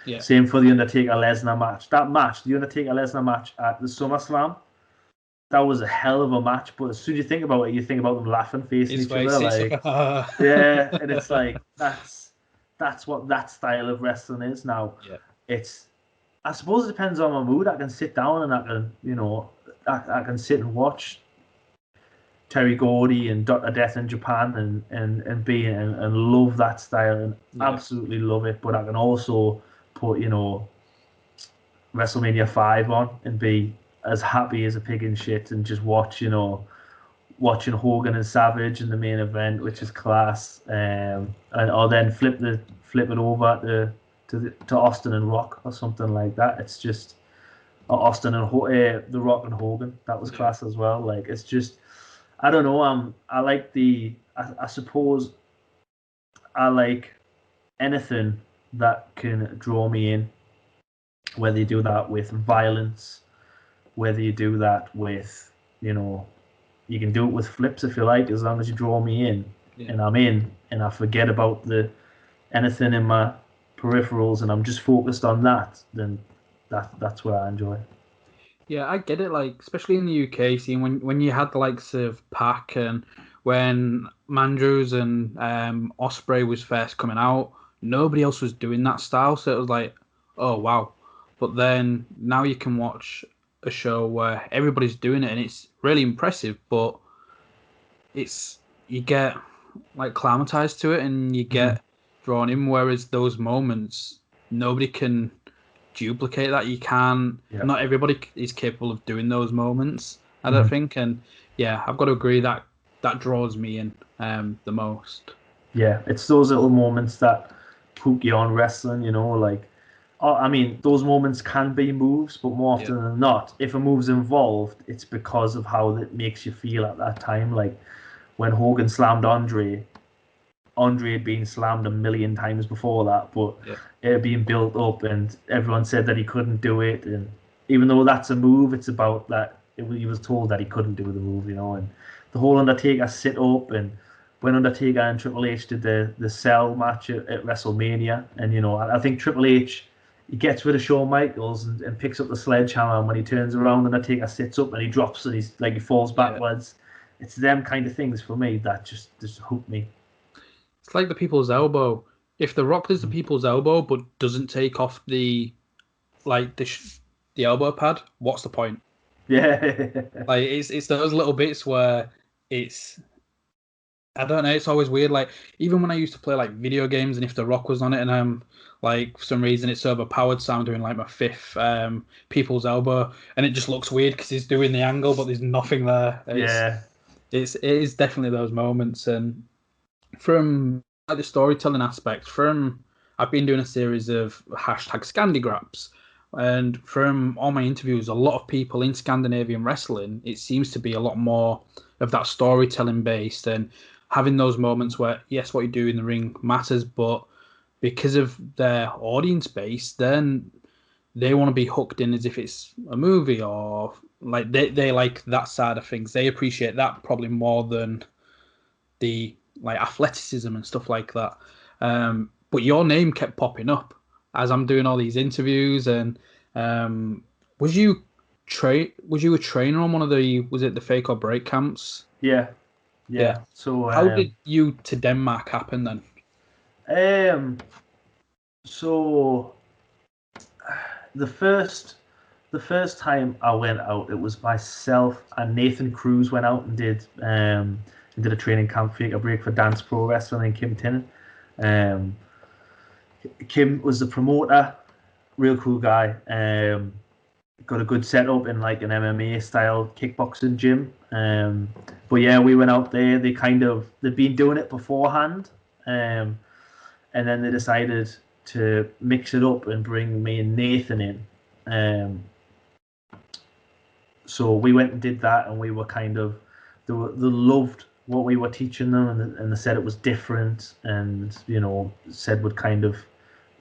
[SPEAKER 2] Yeah. Same for the Undertaker-Lesnar match. That match, the Undertaker-Lesnar match at the SummerSlam, that was a hell of a match. But as soon as you think about it, you think about them laughing, facing each other. Like, and it's like, that's what that style of wrestling is now. Yeah. I suppose it depends on my mood. I can sit down and I can, you know, I can sit and watch Terry Gordy and Dr. Death in Japan and love that style and absolutely love it. But I can also put, you know, WrestleMania 5 on and be as happy as a pig in shit and just watch, you know, watching Hogan and Savage in the main event, which is class, or then flip it over to Austin and Rock or something like that. It's just Austin and The Rock and Hogan. That was class as well. Like, it's just, I don't know. I like I suppose I like anything that can draw me in. Whether you do that with violence, whether you do that with, you know, you can do it with flips if you like, as long as you draw me in and I'm in and I forget about anything in my peripherals and I'm just focused on that, then that's what I enjoy.
[SPEAKER 5] Yeah, I get it. Like, especially in the UK, seeing when you had the likes of Pac and when Mandrews and Ospreay was first coming out, nobody else was doing that style. So it was like, oh wow. But then now you can watch a show where everybody's doing it and it's really impressive, but you get like climatized to it and you get drawn in. Whereas those moments, nobody can duplicate that. You can't.
[SPEAKER 2] Yeah.
[SPEAKER 5] Not everybody is capable of doing those moments. I don't think, and yeah, I've got to agree that draws me in the most.
[SPEAKER 2] Yeah, it's those little moments that hook you on wrestling, like, I mean, those moments can be moves, but more often than not, if a move's involved, it's because of how it makes you feel at that time. Like when Hogan slammed Andre had been slammed a million times before that, but it had been built up and everyone said that he couldn't do it. And even though that's a move, it's about that he was told that he couldn't do the move, and the whole Undertaker sit up, and when Undertaker and Triple H did the Cell match at WrestleMania, and I think Triple H, he gets rid of Shawn Michaels and picks up the sledgehammer, and when he turns around, Undertaker sits up and he drops and he's like he falls backwards. It's them kind of things for me that just hook me.
[SPEAKER 5] It's like the people's elbow. If The Rock does the people's elbow but doesn't take off the elbow pad, what's the point?
[SPEAKER 2] Yeah.
[SPEAKER 5] Like it's those little bits where it's, I don't know, it's always weird. Like even when I used to play like video games, and if The Rock was on it, and like for some reason it's overpowered, so I'm doing like my fifth people's elbow, and it just looks weird because he's doing the angle, but there's nothing there. It is definitely those moments, and from like the storytelling aspect, I've been doing a series of #Scandigraps, and from all my interviews, a lot of people in Scandinavian wrestling, it seems to be a lot more of that storytelling based, and having those moments where, yes, what you do in the ring matters, but because of their audience base, then they want to be hooked in as if it's a movie, or like they like that side of things. They appreciate that probably more than the like athleticism and stuff like that. But your name kept popping up as I'm doing all these interviews, and was you a trainer on one of the Fake or Break camps?
[SPEAKER 2] Yeah. So
[SPEAKER 5] how did you to Denmark happen then?
[SPEAKER 2] So the first time I went out, it was myself and Nathan Cruz went out and did a training camp, Fake or Break, for Dance Pro Wrestling in Kim Tinnen. Kim was the promoter, real cool guy. Got a good setup in like an MMA style kickboxing gym. But yeah, we went out there. They'd been doing it beforehand, and then they decided to mix it up and bring me and Nathan in. So we went and did that, and we were they loved what we were teaching them, and they said it was different, and said would kind of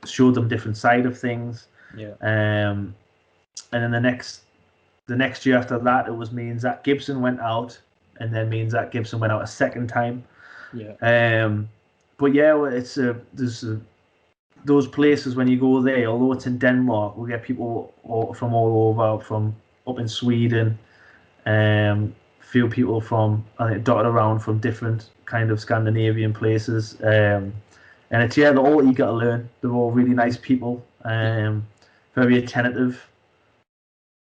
[SPEAKER 2] show them different side of things. And then the next year after that, it was me and Zach Gibson went out, and then me and Zach Gibson went out a second time. But yeah, it's there's those places when you go there, although it's in Denmark, we get people from all over, from up in Sweden, few people from, I think, dotted around from different kind of Scandinavian places, and it's they're all eager to learn. They're all really nice people, very attentive,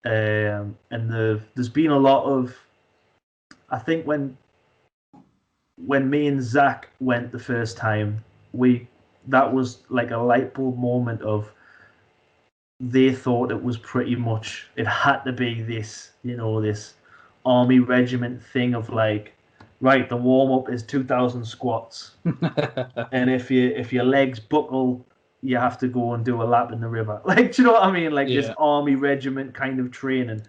[SPEAKER 2] and there's been a lot of, I think when me and Zach went the first time, that was like a light bulb moment of, they thought it was pretty much, it had to be this, this army regiment thing of like, right, the warm up is 2,000 squats, and if your legs buckle, you have to go and do a lap in the river. Like, do you know what I mean? Like this army regiment kind of training,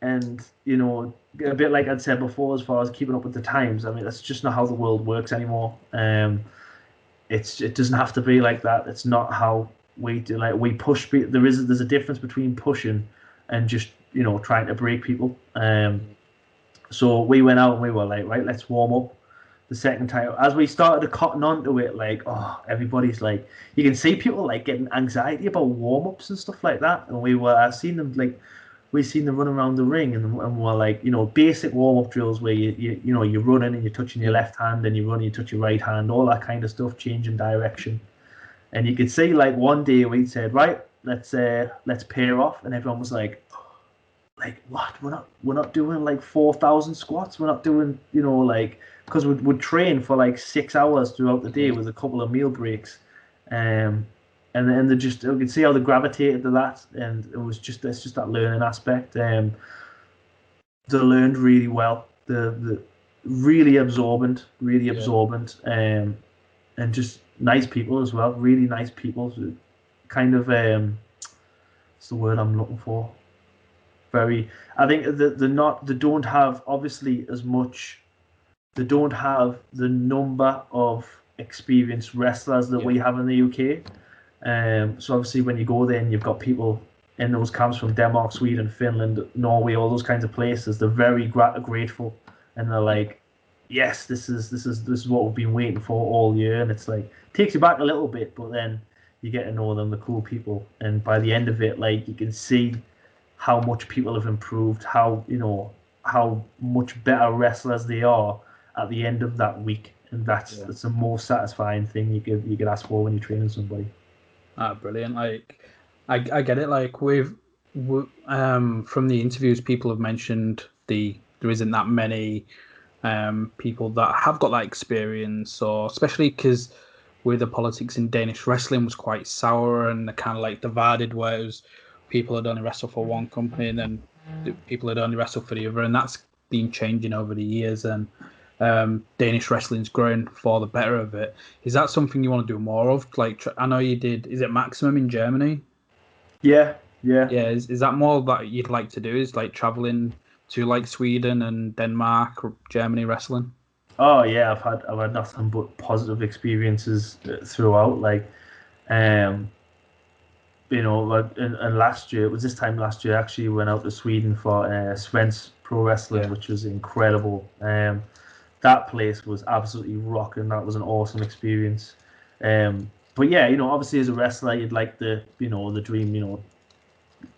[SPEAKER 2] and a bit like I'd said before, as far as keeping up with the times. I mean, that's just not how the world works anymore. It doesn't have to be like that. It's not how we do. Like, we push people. There's a difference between pushing and just trying to break people. So we went out and we were like, right, let's warm up. The second time, as we started to cotton onto it, like, everybody's like, you can see people like getting anxiety about warm ups and stuff like that. And I've seen them run around the ring, and we're like, basic warm up drills where you're running and you're touching your left hand, and you run and you touch your right hand, all that kind of stuff, changing direction. And you could see, like, one day we said, right, let's pair off, and everyone was like, what? We're not doing like 4,000 squats. We're not doing, because we'd train for like 6 hours throughout the day with a couple of meal breaks. And and they just, you can see how they gravitated to that, and it's just that learning aspect. They learned really well. The really absorbent, and just nice people as well. Really nice people. Kind of what's the word I'm looking for? Very. I think they don't have obviously as much. They don't have the number of experienced wrestlers that we have in the UK. So obviously when you go there and you've got people in those camps from Denmark, Sweden, Finland, Norway, all those kinds of places, they're very grateful, and they're like, yes, this is what we've been waiting for all year. And it's like, takes you back a little bit, but then you get to know them, the cool people, and by the end of it, like, you can see how much people have improved, how much better wrestlers they are at the end of that week, and that's the most satisfying thing you could ask for when you're training somebody.
[SPEAKER 5] Brilliant. Like, I get it. Like, from the interviews, people have mentioned there isn't that many people that have got that experience, or especially because with the politics in Danish wrestling was quite sour and kind of like divided, where it was people had only wrestled for one company and then people had only wrestled for the other, and that's been changing over the years, and Danish wrestling's growing for the better of it. Is that something you want to do more of? Like, I know you did, is it Maximum in Germany?
[SPEAKER 2] Yeah.
[SPEAKER 5] Is that more that you'd like to do, is like traveling to like Sweden and Denmark or Germany wrestling?
[SPEAKER 2] Oh yeah, I've had nothing but positive experiences throughout. Like, and last year, it was this time last year, actually went out to Sweden for Svensk Pro Wrestling, which was incredible. That place was absolutely rocking. That was an awesome experience. But yeah, obviously as a wrestler, you'd like the dream,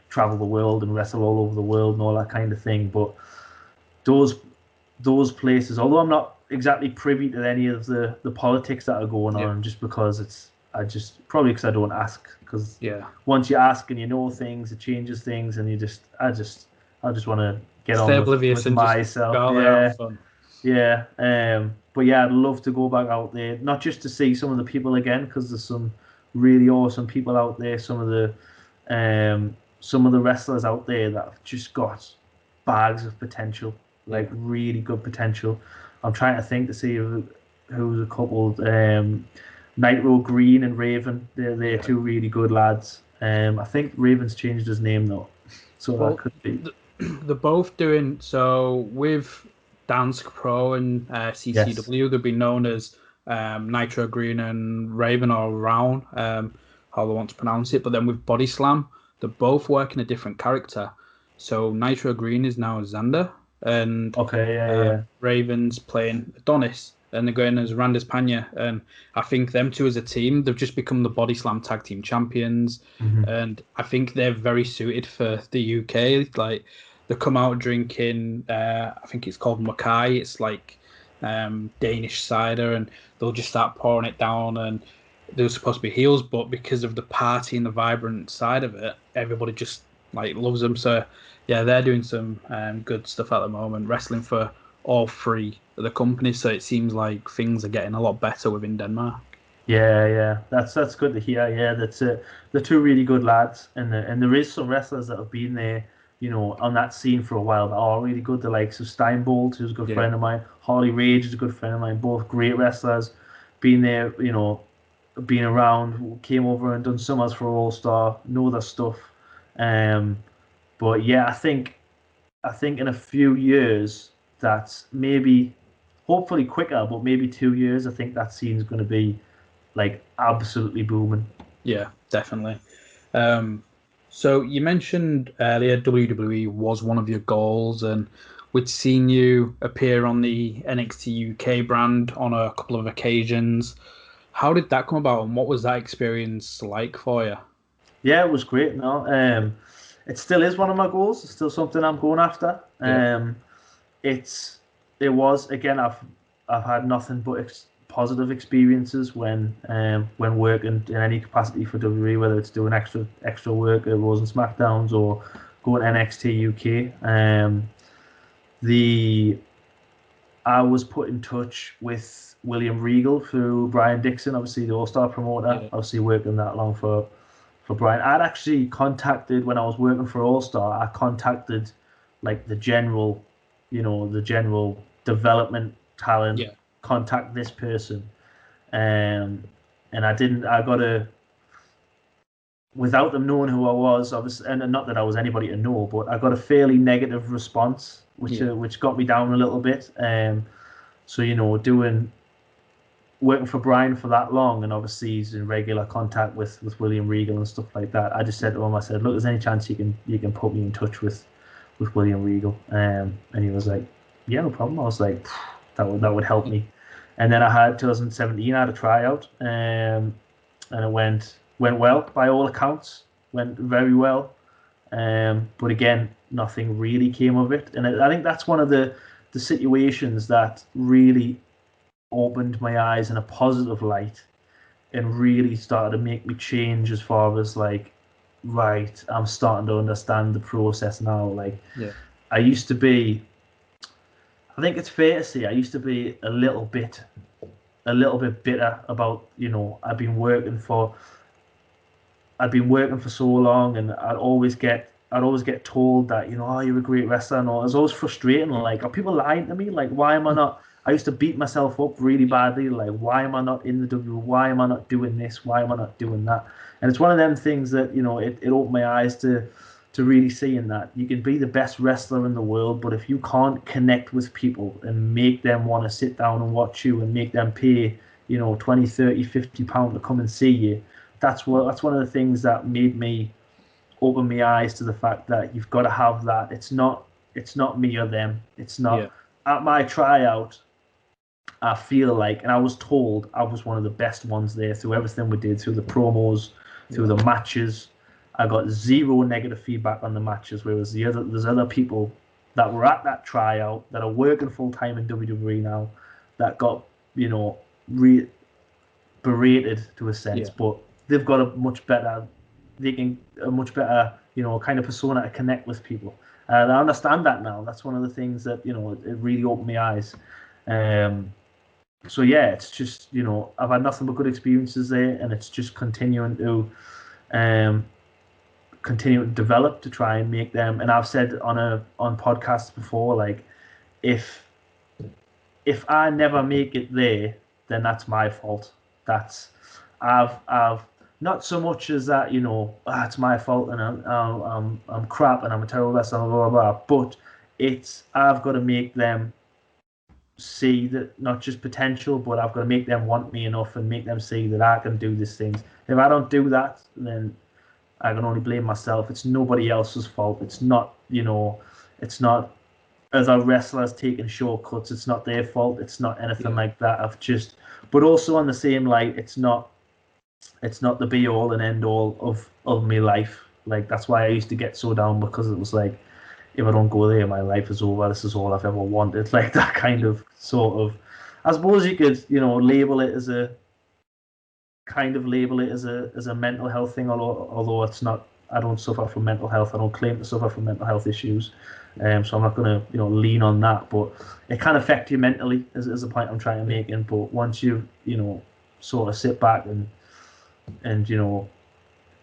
[SPEAKER 2] travel the world and wrestle all over the world and all that kind of thing. But those places, although I'm not exactly privy to any of the politics that are going on, just because probably because I don't ask. Because once you ask and you know things, it changes things, and I just want to get
[SPEAKER 5] Stay
[SPEAKER 2] on
[SPEAKER 5] oblivious
[SPEAKER 2] with
[SPEAKER 5] and
[SPEAKER 2] myself.
[SPEAKER 5] Just go there and have fun.
[SPEAKER 2] Yeah, but yeah, I'd love to go back out there, not just to see some of the people again, because there's some really awesome people out there. Some of the wrestlers out there that have just got bags of potential, like really good potential. I'm trying to think to see who's a couple. Nitro Green and Raven, they're two really good lads. I think Raven's changed his name though, so that could be.
[SPEAKER 5] They're both doing so with Dansk Pro and CCW. They've been known as Nitro Green and Raven, or Round, how they want to pronounce it. But then with Body Slam, they're both working a different character. So Nitro Green is now Xander, and Raven's playing Adonis, and they're going as Randers Panya. And I think them two as a team, they've just become the Body Slam Tag Team Champions. And I think they're very suited for the UK. Like, they come out drinking, I think it's called Mackay. It's like Danish cider, and they'll just start pouring it down. And they're supposed to be heels, but because of the party and the vibrant side of it, everybody just like loves them. So yeah, they're doing some good stuff at the moment, wrestling for all three of the companies. So it seems like things are getting a lot better within Denmark.
[SPEAKER 2] Yeah, that's good to hear. Yeah, they're two really good lads, and there is some wrestlers that have been there, on that scene for a while that are really good. The likes of Steinbold, who's a good friend of mine. Harley Rage is a good friend of mine. Both great wrestlers, been there, been around, came over and done summers for All Star, know their stuff. But yeah, I think in a few years, that's maybe, hopefully quicker, but maybe 2 years, I think that scene's going to be like absolutely booming.
[SPEAKER 5] Yeah, definitely. So you mentioned earlier WWE was one of your goals, and we'd seen you appear on the NXT UK brand on a couple of occasions. How did that come about, and what was that experience like for you?
[SPEAKER 2] Yeah, it was great. No, it still is one of my goals. It's still something I'm going after. It was, again, I've had nothing but positive experiences when working in any capacity for WWE, whether it's doing extra work at Raws and SmackDowns or going NXT UK. I was put in touch with William Regal through Brian Dixon, obviously the All-Star promoter.
[SPEAKER 5] Yeah.
[SPEAKER 2] Obviously working that long for Brian. I'd actually contacted, when I was working for All-Star, I contacted like the general development talent,
[SPEAKER 5] Yeah.
[SPEAKER 2] contact this person. And I got a, without them knowing who I was, obviously, and not that I was anybody to know, but I got a fairly negative response, which got me down a little bit. So, working for Brian for that long, and obviously he's in regular contact with William Regal and stuff like that. I just said to him, I said, look, there's any chance you can put me in touch with William Regal? And he was like, yeah, no problem. I was like, that would help me. And then I had 2017, I had a tryout, and it went well by all accounts, went very well. But again, nothing really came of it. And I think that's one of the situations that really opened my eyes in a positive light and really started to make me change as far as like, right, I'm starting to understand the process now. Like, I used to be, I think it's fair to say, I used to be a little bit bitter about, I'd been working for so long, and I'd always get told that, oh, you're a great wrestler, and all. It was always frustrating. Like, are people lying to me? Like, why am I not? I used to beat myself up really badly. Like, why am I not in the W? Why am I not doing this? Why am I not doing that? And it's one of them things that, it opened my eyes to really seeing that you can be the best wrestler in the world, but if you can't connect with people and make them want to sit down and watch you and make them pay, 20, 30, 50 pounds to come and see you, that's one of the things that made me open my eyes to the fact that you've got to have that. It's not me or them. It's not. At my tryout, I feel like, and I was told I was one of the best ones there through everything we did, through the promos, through the matches. I got zero negative feedback on the matches, whereas there's other people that were at that tryout that are working full time in WWE now that got, berated to a sense, but they've got a much better kind of persona to connect with people. And I understand that now. That's one of the things that, it really opened my eyes. So yeah, it's just, I've had nothing but good experiences there, and it's just continuing to develop to try and make them. And I've said on podcasts before, like, if I never make it there, then that's my fault. That's I've not so much as that, it's my fault and I'm crap and I'm a terrible wrestler, blah, blah, blah. But I've got to make them see that not just potential, but I've got to make them want me enough and make them see that I can do these things. If I don't do that, then I can only blame myself. It's nobody else's fault. It's not, it's not other wrestlers taking shortcuts. It's not their fault. It's not anything like that. But also on the same light, it's not the be all and end all of my life. Like, that's why I used to get so down, because it was like, if I don't go there, my life is over. This is all I've ever wanted. Like, that kind of sort of, I suppose you could, label it as a mental health thing, although it's not. I don't suffer from mental health. I don't claim to suffer from mental health issues. So I'm not going to, lean on that. But it can affect you mentally, is the point I'm trying to make. But once you, sort of sit back and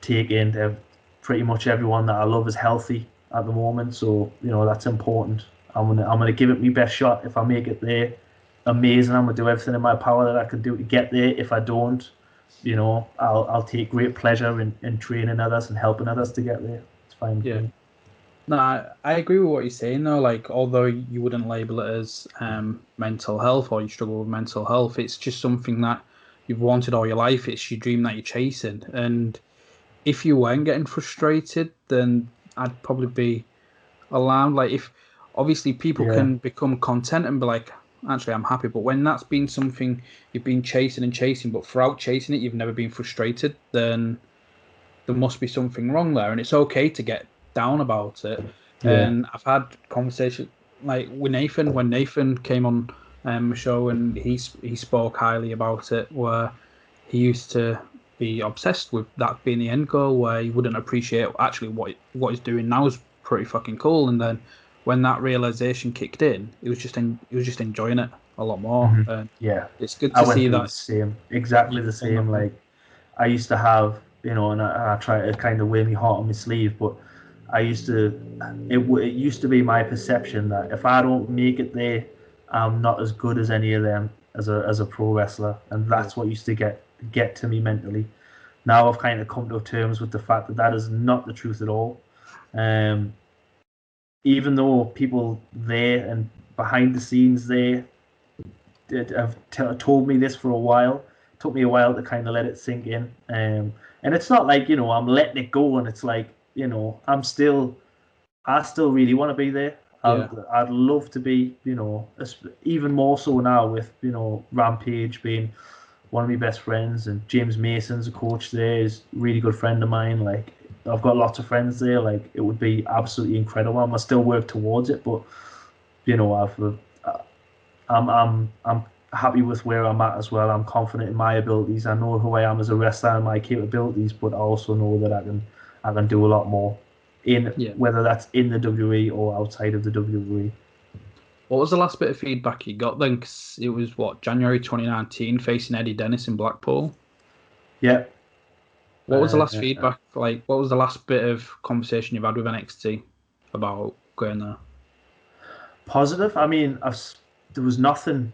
[SPEAKER 2] take in pretty much everyone that I love is healthy at the moment. So, that's important. I'm gonna give it my best shot. If I make it there, amazing. I'm gonna do everything in my power that I can do to get there. If I don't, I'll take great pleasure in training others and helping others to get there. It's fine.
[SPEAKER 5] Yeah. No, I agree with what you're saying though. Like, although you wouldn't label it as mental health, or you struggle with mental health, it's just something that you've wanted all your life. It's your dream that you're chasing. And if you weren't getting frustrated, then I'd probably be alarmed. Like, if obviously people can become content and be like, actually, I'm happy. But when that's been something you've been chasing, but throughout chasing it, you've never been frustrated, then there must be something wrong there. And it's okay to get down about it. And I've had conversations like with Nathan, when Nathan came on the show, and he spoke highly about it, where he used to be obsessed with that being the end goal, where he wouldn't appreciate actually what he's doing now is pretty fucking cool. And then when that realization kicked in, he was just enjoying it. a lot more.
[SPEAKER 2] Mhm.
[SPEAKER 5] And
[SPEAKER 2] Yeah,
[SPEAKER 5] it's good
[SPEAKER 2] I
[SPEAKER 5] to
[SPEAKER 2] went
[SPEAKER 5] see
[SPEAKER 2] through
[SPEAKER 5] that.
[SPEAKER 2] the same, exactly the same. Like I used to have, and I try to kind of wear my heart on my sleeve, but I used to, it used to be my perception that if I don't make it there, I'm not as good as any of them as a pro wrestler, and that's what used to get to me mentally. Now I've kind of come to terms with the fact that that is not the truth at all. Um, Even though people there and behind the scenes there have told me this for a while. It took me a while to kind of let it sink in. And it's not like, I'm letting it go and it's like, I still really want to be there.
[SPEAKER 5] Yeah.
[SPEAKER 2] I'd love to be, even more so now with, Rampage being one of my best friends, and James Mason's a coach there, is a really good friend of mine. Like, I've got lots of friends there. Like, it would be absolutely incredible. I still work towards it, but I'm happy with where I'm at as well. I'm confident in my abilities. I know who I am as a wrestler and my capabilities, but I also know that I can do a lot more whether that's in the WWE or outside of the WWE.
[SPEAKER 5] What was the last bit of feedback you got then? 'Cause it was January 2019, facing Eddie Dennis in Blackpool.
[SPEAKER 2] Yeah.
[SPEAKER 5] What was the last feedback? Like, what was the last bit of conversation you've had with NXT about going there?
[SPEAKER 2] Positive. I mean, there was nothing,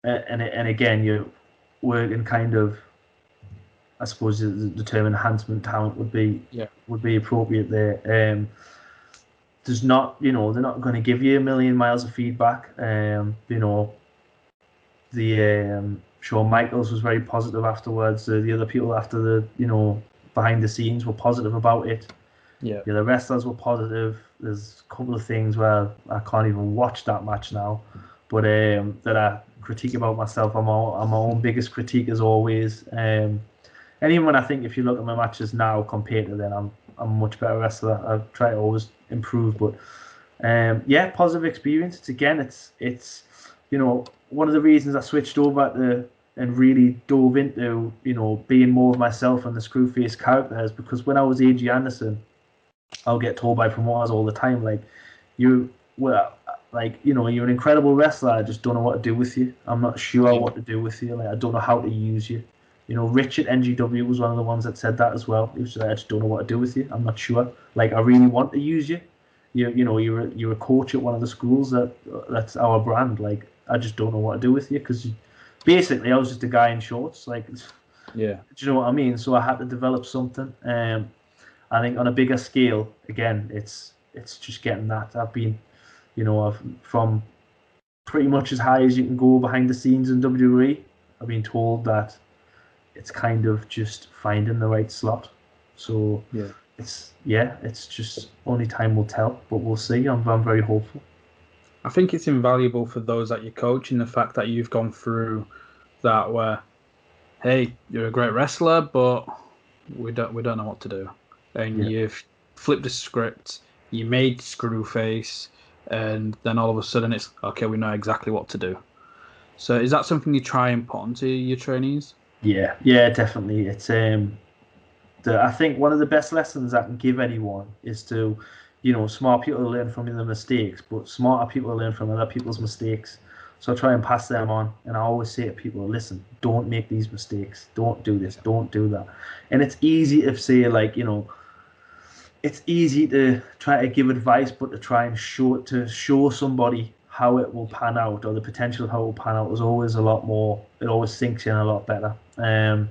[SPEAKER 2] and again, you work in kind of, I suppose the term enhancement talent would be appropriate there. There's not, they're not going to give you a million miles of feedback. Shawn Michaels was very positive afterwards. The other people after behind the scenes were positive about it.
[SPEAKER 5] Yeah.
[SPEAKER 2] The wrestlers were positive. There's a couple of things where I can't even watch that match now, but that I critique about myself. I'm my own biggest critique as always. And even when I think, if you look at my matches now compared to then, I'm a much better wrestler. I try to always improve, but positive experience. It's one of the reasons I switched over and really dove into being more of myself and the Screwface character is because when I was A.G. Anderson, I'll get told by promoters all the time, like, you're an incredible wrestler. I just don't know what to do with you. I'm not sure what to do with you. Like, I don't know how to use you. Rich at NGW was one of the ones that said that as well. He was like, I just don't know what to do with you. I'm not sure. Like, I really want to use you. You're a coach at one of the schools that's our brand. Like, I just don't know what to do with you because basically I was just a guy in shorts. Like,
[SPEAKER 5] yeah.
[SPEAKER 2] Do you know what I mean? So I had to develop something. I think on a bigger scale, again, it's just getting that. I've been, from pretty much as high as you can go behind the scenes in WWE. I've been told that it's kind of just finding the right slot. So it's just only time will tell, but we'll see. I'm very hopeful.
[SPEAKER 5] I think it's invaluable for those that you coach in the fact that you've gone through that where, hey, you're a great wrestler, but we don't know what to do. And you've flipped the script, you made Screwface, and then all of a sudden it's, okay, we know exactly what to do. So is that something you try and put onto your trainees?
[SPEAKER 2] Yeah, definitely. It's I think one of the best lessons I can give anyone is to, smart people learn from their mistakes, but smarter people learn from other people's mistakes. So I try and pass them on. And I always say to people, listen, don't make these mistakes. Don't do this. Don't do that. And it's easy to say, like, it's easy to try to give advice, but to try and show somebody how it will pan out or the potential of how it will pan out is always a lot more. It always sinks in a lot better. And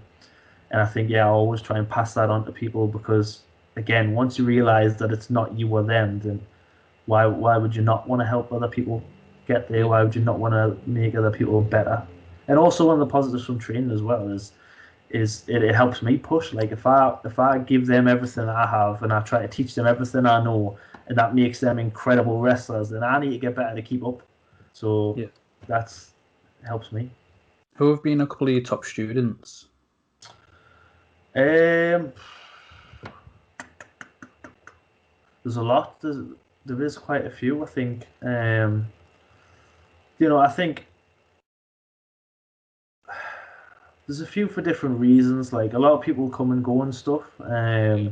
[SPEAKER 2] I think, I always try and pass that on to people because, again, once you realize that it's not you or them, then why would you not want to help other people get there? Why would you not want to make other people better? And also one of the positives from training as well is it helps me push. Like, if I give them everything I have and I try to teach them everything I know, and that makes them incredible wrestlers, then I need to get better to keep up. So that's helps me.
[SPEAKER 5] Who have been a couple of your top students?
[SPEAKER 2] There's a lot. There is quite a few, I think. I think there's a few for different reasons. Like, a lot of people come and go and stuff. I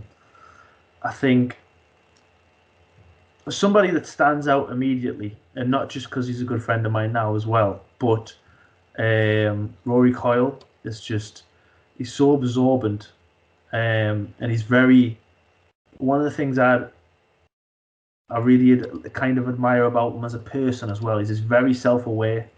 [SPEAKER 2] think somebody that stands out immediately, and not just because he's a good friend of mine now as well, but Rory Coyle is just, he's so absorbent, and he's very, one of the things I really kind of admire about him as a person as well is he's very self-aware.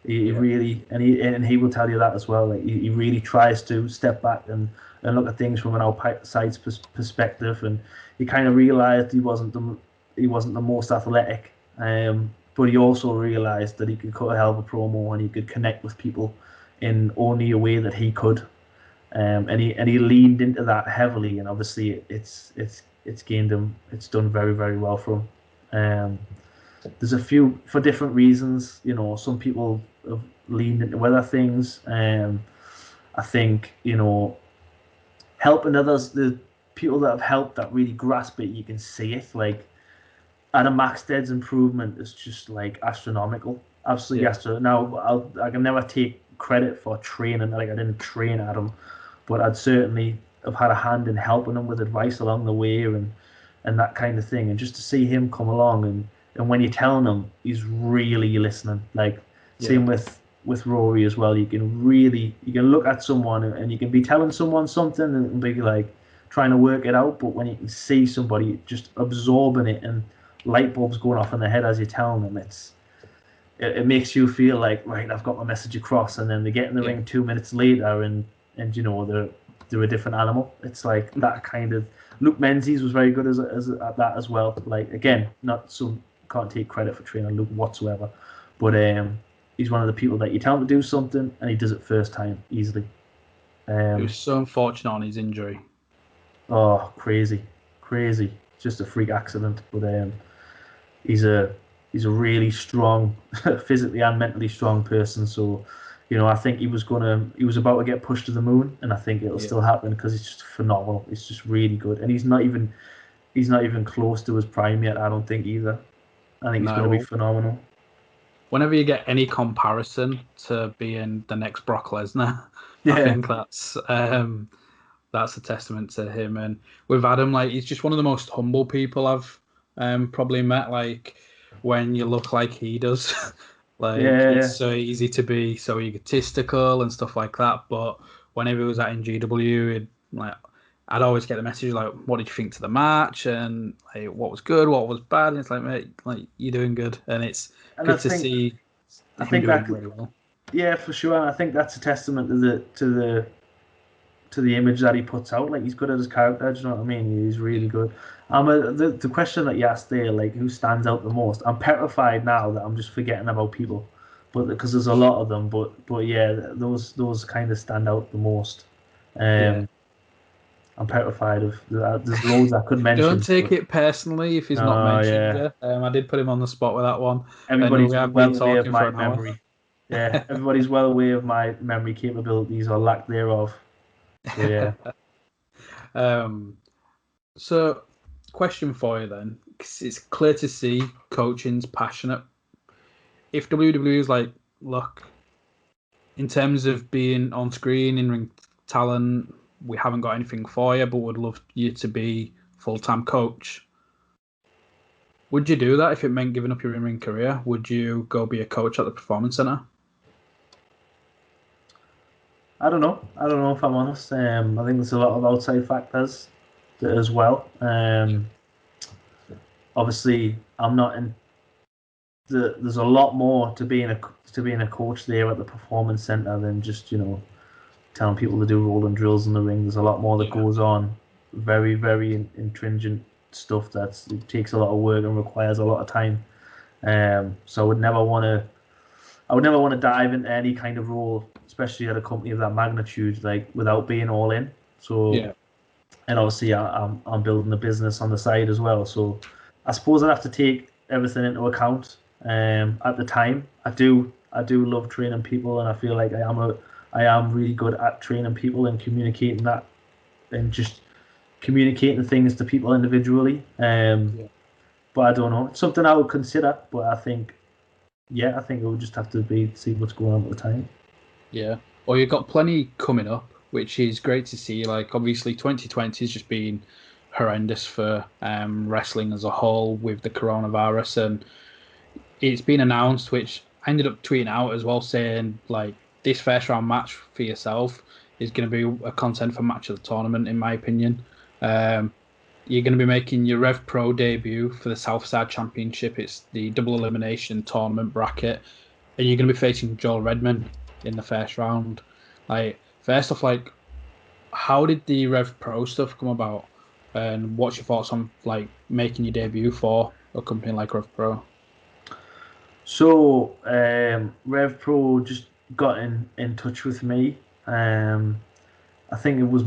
[SPEAKER 2] He really, and he will tell you that as well. Like he really tries to step back and look at things from an outside's perspective, and he kind of realized he wasn't the most athletic, but he also realized that he could cut a hell of a promo and he could connect with people in only a way that he could, and he leaned into that heavily, and obviously it's gained him. It's done very, very well for him. There's a few, for different reasons, you know, some people have leaned into other things. I think, you know, helping others, the people that have helped that really grasp it, you can see it. Like Adam Maxted's improvement is just like astronomical. Absolutely astronomical. Now, I can never take credit for training. Like I didn't train Adam, but I'd certainly have had a hand in helping him with advice along the way and that kind of thing. And just to see him come along and when you're telling him, he's really listening. Like same with Rory as well. You can look at someone and you can be telling someone something and be like trying to work it out, but when you can see somebody just absorbing it and light bulbs going off in their head as you're telling them, it makes you feel like, right, I've got my message across, and then they get in the ring 2 minutes later and you know they're a different animal. It's like that kind of. Luke Menzies was very good as at that as well. Like again, can't take credit for training Luke whatsoever, but he's one of the people that you tell him to do something and he does it first time easily.
[SPEAKER 5] It was so unfortunate on his injury.
[SPEAKER 2] Oh, crazy, just a freak accident. But he's a really strong, physically and mentally strong person. So, you know, I think he was about to get pushed to the moon, and I think it'll still happen because he's just phenomenal. He's just really good, and he's not even close to his prime yet. I don't think either. I think he's going to be phenomenal.
[SPEAKER 5] Whenever you get any comparison to being the next Brock Lesnar, I think that's a testament to him. And with Adam, like he's just one of the most humble people I've probably met. Like when you look like he does, it's so easy to be so egotistical and stuff like that. But whenever he was at NGW, I'd always get the message like, "What did you think to the match?" and like, "What was good, what was bad?" And it's like, "Mate, like you're doing good," and it's good to see. I think doing really well. Yeah,
[SPEAKER 2] for sure. And I think that's a testament to the image that he puts out. Like he's good at his character. Do you know what I mean? He's really good. The question that you asked there, like who stands out the most? I'm petrified now that I'm just forgetting about people, but because there's a lot of them. But yeah, those kind of stand out the most. I'm petrified of. There's loads I could mention.
[SPEAKER 5] Don't take it personally if he's not mentioned. I did put him on the spot with that one.
[SPEAKER 2] Everybody's well aware of my memory. Yeah, everybody's well aware of my memory capabilities or lack thereof. So, yeah.
[SPEAKER 5] So, question for you then. It's clear to see coaching's passionate. If WWE is like, look, in terms of being on screen, in-ring talent, we haven't got anything for you, but would love you to be full-time coach. Would you do that if it meant giving up your in-ring career? Would you go be a coach at the Performance Center?
[SPEAKER 2] I don't know if I'm honest. I think there's a lot of outside factors as well. Obviously, I'm not in. There's a lot more to being a coach there at the Performance Center than just telling people to do rolling drills in the ring. There's a lot more that goes on. Very, very intrinsic stuff it takes a lot of work and requires a lot of time. So I would never want to dive into any kind of role, especially at a company of that magnitude, like without being all in. So, and obviously I'm building a business on the side as well. So I suppose I'd have to take everything into account. At the time, I do love training people, and I feel like I am really good at training people and communicating that, and just communicating things to people individually. But I don't know. It's something I would consider, but I think it would just have to see what's going on at the time.
[SPEAKER 5] Yeah. Well, you've got plenty coming up, which is great to see. Like, obviously, 2020 has just been horrendous for wrestling as a whole with the coronavirus, and it's been announced, which I ended up tweeting out as well, saying like this first round match for yourself is going to be a contender for match of the tournament, in my opinion. You're going to be making your Rev Pro debut for the Southside Championship. It's the double elimination tournament bracket, and you're going to be facing Joel Redman in the first round. Like, first off, like, how did the Rev Pro stuff come about, and what's your thoughts on like making your debut for a company like Rev Pro?
[SPEAKER 2] So Rev Pro just got in touch with me. I think it was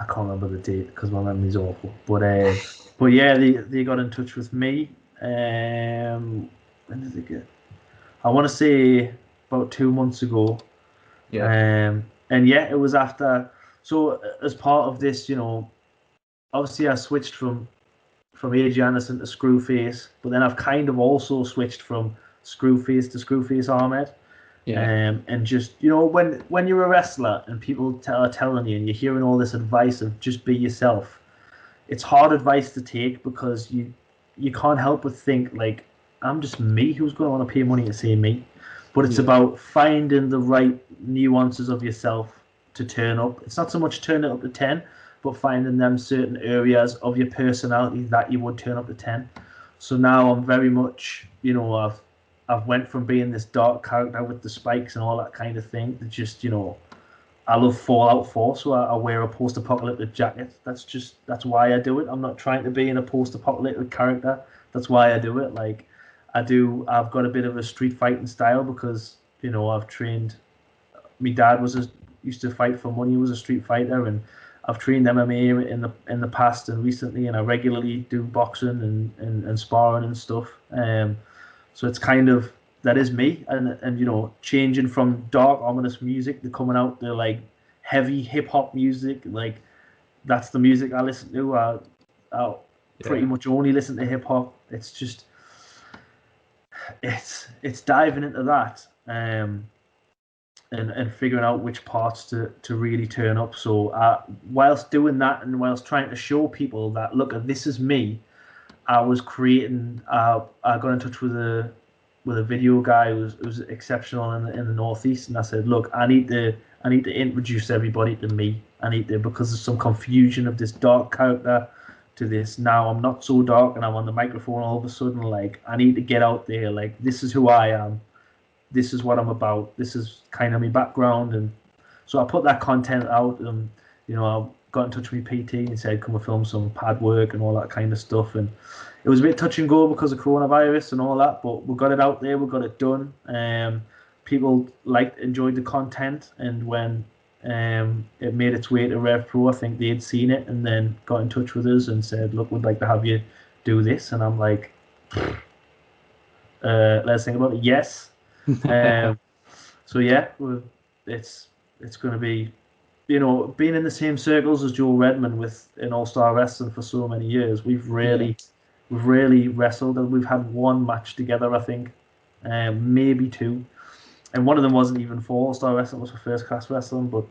[SPEAKER 2] I can't remember the date because my memory's awful. But yeah, they got in touch with me. When did they get? I want to say about 2 months ago.
[SPEAKER 5] Yeah.
[SPEAKER 2] And yeah, it was after. So as part of this, obviously I switched from AJ Anderson to Screwface, but then I've kind of also switched from Screwface to Screwface Ahmed.
[SPEAKER 5] Yeah.
[SPEAKER 2] And just, when you're a wrestler and people are telling you and you're hearing all this advice of just be yourself, it's hard advice to take because you can't help but think like, I'm just me, who's going to want to pay money to see me? But it's about finding the right nuances of yourself to turn up. It's not so much turning it up to 10, but finding them certain areas of your personality that you would turn up to 10. So now I'm very much, I've went from being this dark character with the spikes and all that kind of thing to just, I love Fallout 4, so I wear a post-apocalyptic jacket. That's why I do it. I'm not trying to be in a post-apocalyptic character. That's why I do it. Like, I've got a bit of a street fighting style because, I've trained. My dad used to fight for money. He was a street fighter, and I've trained MMA in the past and recently, and I regularly do boxing and sparring and stuff. So it's kind of, that is me, and changing from dark ominous music to coming out to like heavy hip hop music, like that's the music I listen to. I pretty much only listen to hip hop. It's just it's diving into that and figuring out which parts to really turn up. So whilst doing that and whilst trying to show people that, look, this is me, I was creating. I got in touch with a video guy who was exceptional in the Northeast, and I said, look, I need to introduce everybody to me. Because there's some confusion of this dark character to this. Now I'm not so dark, and I'm on the microphone all of a sudden. Like, I need to get out there. Like, this is who I am. This is what I'm about. This is kind of my background, and so I put that content out. And I got in touch with PT and said, come and film some pad work and all that kind of stuff. And it was a bit touch and go because of coronavirus and all that, but we got it out there. We got it done. People enjoyed the content, and when it made its way to Rev Pro, I think they'd seen it and then got in touch with us and said, look, we'd like to have you do this. And I'm like, let's think about it. Yes. So yeah, it's going to be, being in the same circles as Joel Redman in All-Star Wrestling for so many years. We've really wrestled, and we've had one match together, I think, maybe two, and one of them wasn't even for All-Star Wrestling; it was for First Class Wrestling. But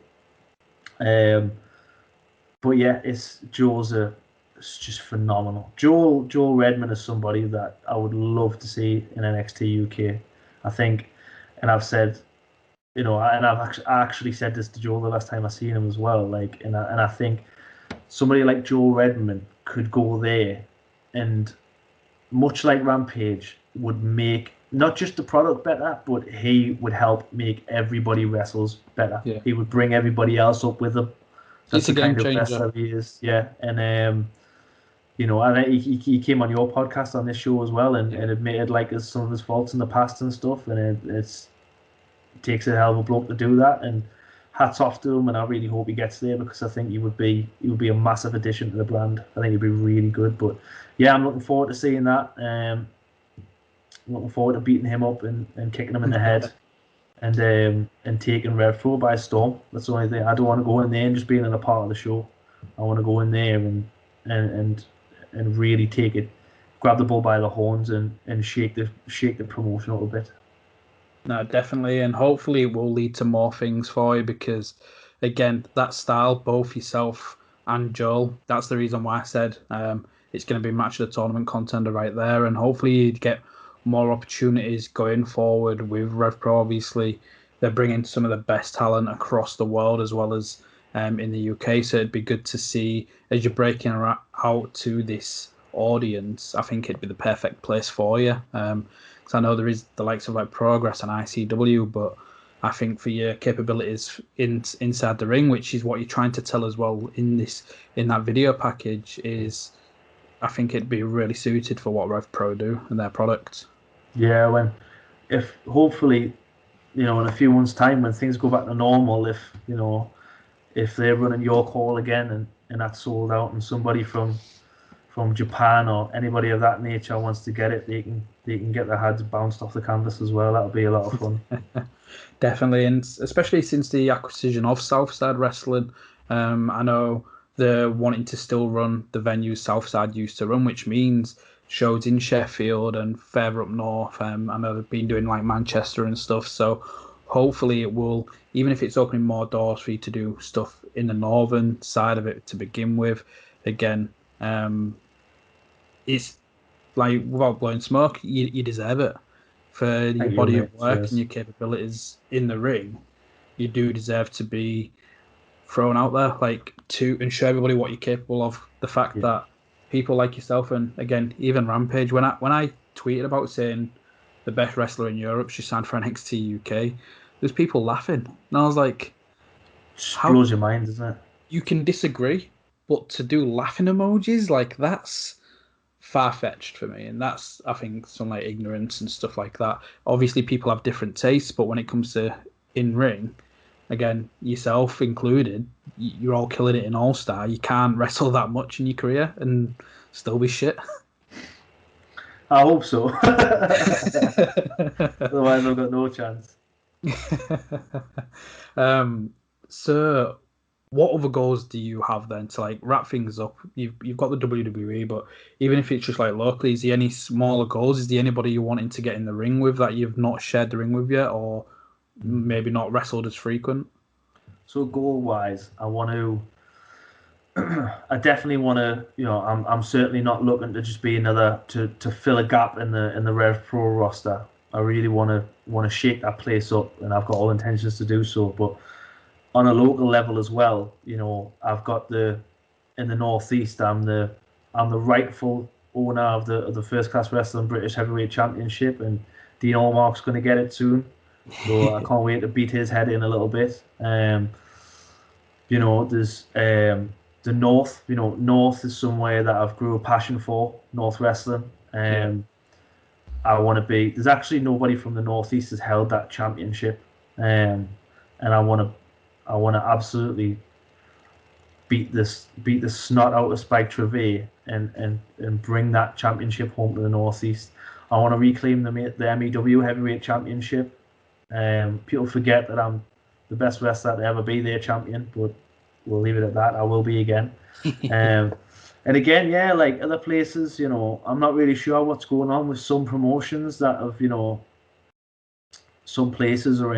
[SPEAKER 2] yeah, it's just phenomenal. Joel Redman is somebody that I would love to see in NXT UK. I think, and I've said, and I actually said this to Joel the last time I seen him as well. Like, and I think somebody like Joel Redman could go there, and much like Rampage, would make not just the product better, but he would help make everybody wrestles better. Yeah. He would bring everybody else up with him.
[SPEAKER 5] That's the kind of wrestler
[SPEAKER 2] he is. Yeah, and and he came on your podcast on this show as well, and admitted like some of his faults in the past and stuff, and it takes a hell of a bloke to do that, and hats off to him, and I really hope he gets there, because I think he would be a massive addition to the brand. I think he'd be really good. But yeah, I'm looking forward to seeing that. Looking forward to beating him up and kicking him in the head and taking Rev Pro by storm. That's the only thing. I don't want to go in there and just being in a part of the show. I want to go in there and really take it, grab the bull by the horns and shake the promotion a little bit.
[SPEAKER 5] No, definitely, and hopefully it will lead to more things for you, because again, that style, both yourself and Joel. That's the reason why I said it's going to be match of the tournament contender right there, and hopefully you'd get more opportunities going forward with Rev Pro. Obviously, they're bringing some of the best talent across the world as well as in the UK, so it'd be good to see as you're breaking out to this audience. I think it'd be the perfect place for you, because I know there is the likes of like Progress and ICW, but I think for your capabilities inside the ring, which is what you're trying to tell as well in that video package, is I think it'd be really suited for what Rev Pro do and their product.
[SPEAKER 2] Yeah, if hopefully, in a few months' time when things go back to normal, if they're running York Hall again and that's sold out, and somebody from Japan or anybody of that nature wants to get it, they can get their heads bounced off the canvas as well. That'll be a lot of fun.
[SPEAKER 5] Definitely, and especially since the acquisition of Southside Wrestling, I know they're wanting to still run the venues Southside used to run, which means shows in Sheffield and further up north. I know they've been doing like Manchester and stuff, so hopefully it will, even if it's opening more doors for you to do stuff in the northern side of it to begin with. Again, it's like, without blowing smoke, you deserve it. For your body of work and your capabilities in the ring, you do deserve to be thrown out there, like, to and show everybody what you're capable of. The fact that people like yourself, and again, even Rampage, when I tweeted about saying the best wrestler in Europe, she signed for NXT UK, there's people laughing, and I was like,
[SPEAKER 2] how blows your mind, doesn't it?
[SPEAKER 5] You can disagree, but to do laughing emojis, like, that's far-fetched for me, and that's, I think, some like ignorance and stuff like that. Obviously people have different tastes, but when it comes to in-ring, again, yourself included, you're all killing it in All-Star. You can't wrestle that much in your career and still be shit.
[SPEAKER 2] I hope so. Otherwise I've got no chance.
[SPEAKER 5] So what other goals do you have then to like wrap things up? You've got the WWE, but even if it's just like locally, is there any smaller goals? Is there anybody you're wanting to get in the ring with that you've not shared the ring with yet, or maybe not wrestled as frequent?
[SPEAKER 2] So goal wise, I definitely want to, I'm certainly not looking to just be another to fill a gap in the Rev Pro roster. I really want to shake that place up, and I've got all intentions to do so. But on a local level as well, I've got in the Northeast, I'm the rightful owner of the First Class Wrestling British Heavyweight Championship, and Dean Allmark's going to get it soon. So I can't wait to beat his head in a little bit. There's the North. North is somewhere that I've grew a passion for, North Wrestling. I want to be. There's actually nobody from the Northeast has held that championship, and I want to absolutely beat the snot out of Spike Trevay and bring that championship home to the Northeast. I want to reclaim the MEW Heavyweight Championship. People forget that I'm the best wrestler to ever be their champion, but we'll leave it at that. I will be again. And again, like other places, I'm not really sure what's going on with some promotions that have, some places are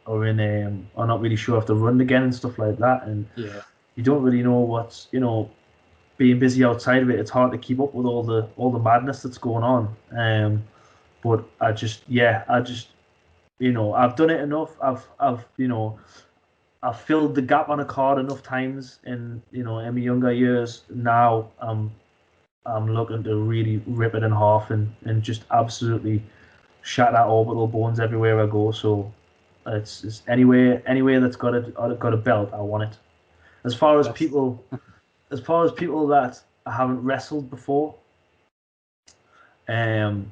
[SPEAKER 2] not really sure if they're run again and stuff like that. And you don't really know what's, being busy outside of it. It's hard to keep up with all the madness that's going on. But I've done it enough. I've filled the gap on a card enough times in my younger years. Now I'm looking to really rip it in half and just absolutely shatter orbital bones everywhere I go. So it's anywhere that's got a belt, I want it. As far as people that I haven't wrestled before, there's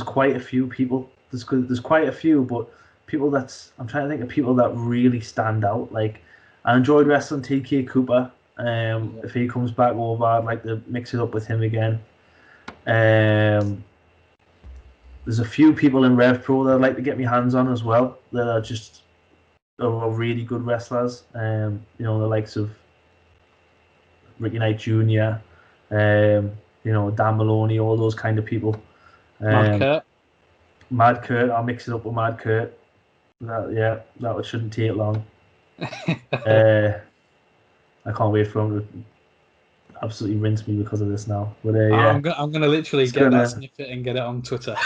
[SPEAKER 2] quite a few people. There's quite a few, but people I'm trying to think of people that really stand out. Like, I enjoyed wrestling TK Cooper. If he comes back over, I'd like to mix it up with him again. There's a few people in Rev Pro that I'd like to get my hands on as well, that are really good wrestlers. The likes of Ricky Knight Jr., Dan Maloney, all those kind of people. Mad Kurt, I'll mix it up with Mad Kurt. That shouldn't take long. I can't wait for him to absolutely rinse me because of this now. But
[SPEAKER 5] I'm gonna literally
[SPEAKER 2] it's
[SPEAKER 5] get that
[SPEAKER 2] gonna
[SPEAKER 5] snippet and get it on Twitter.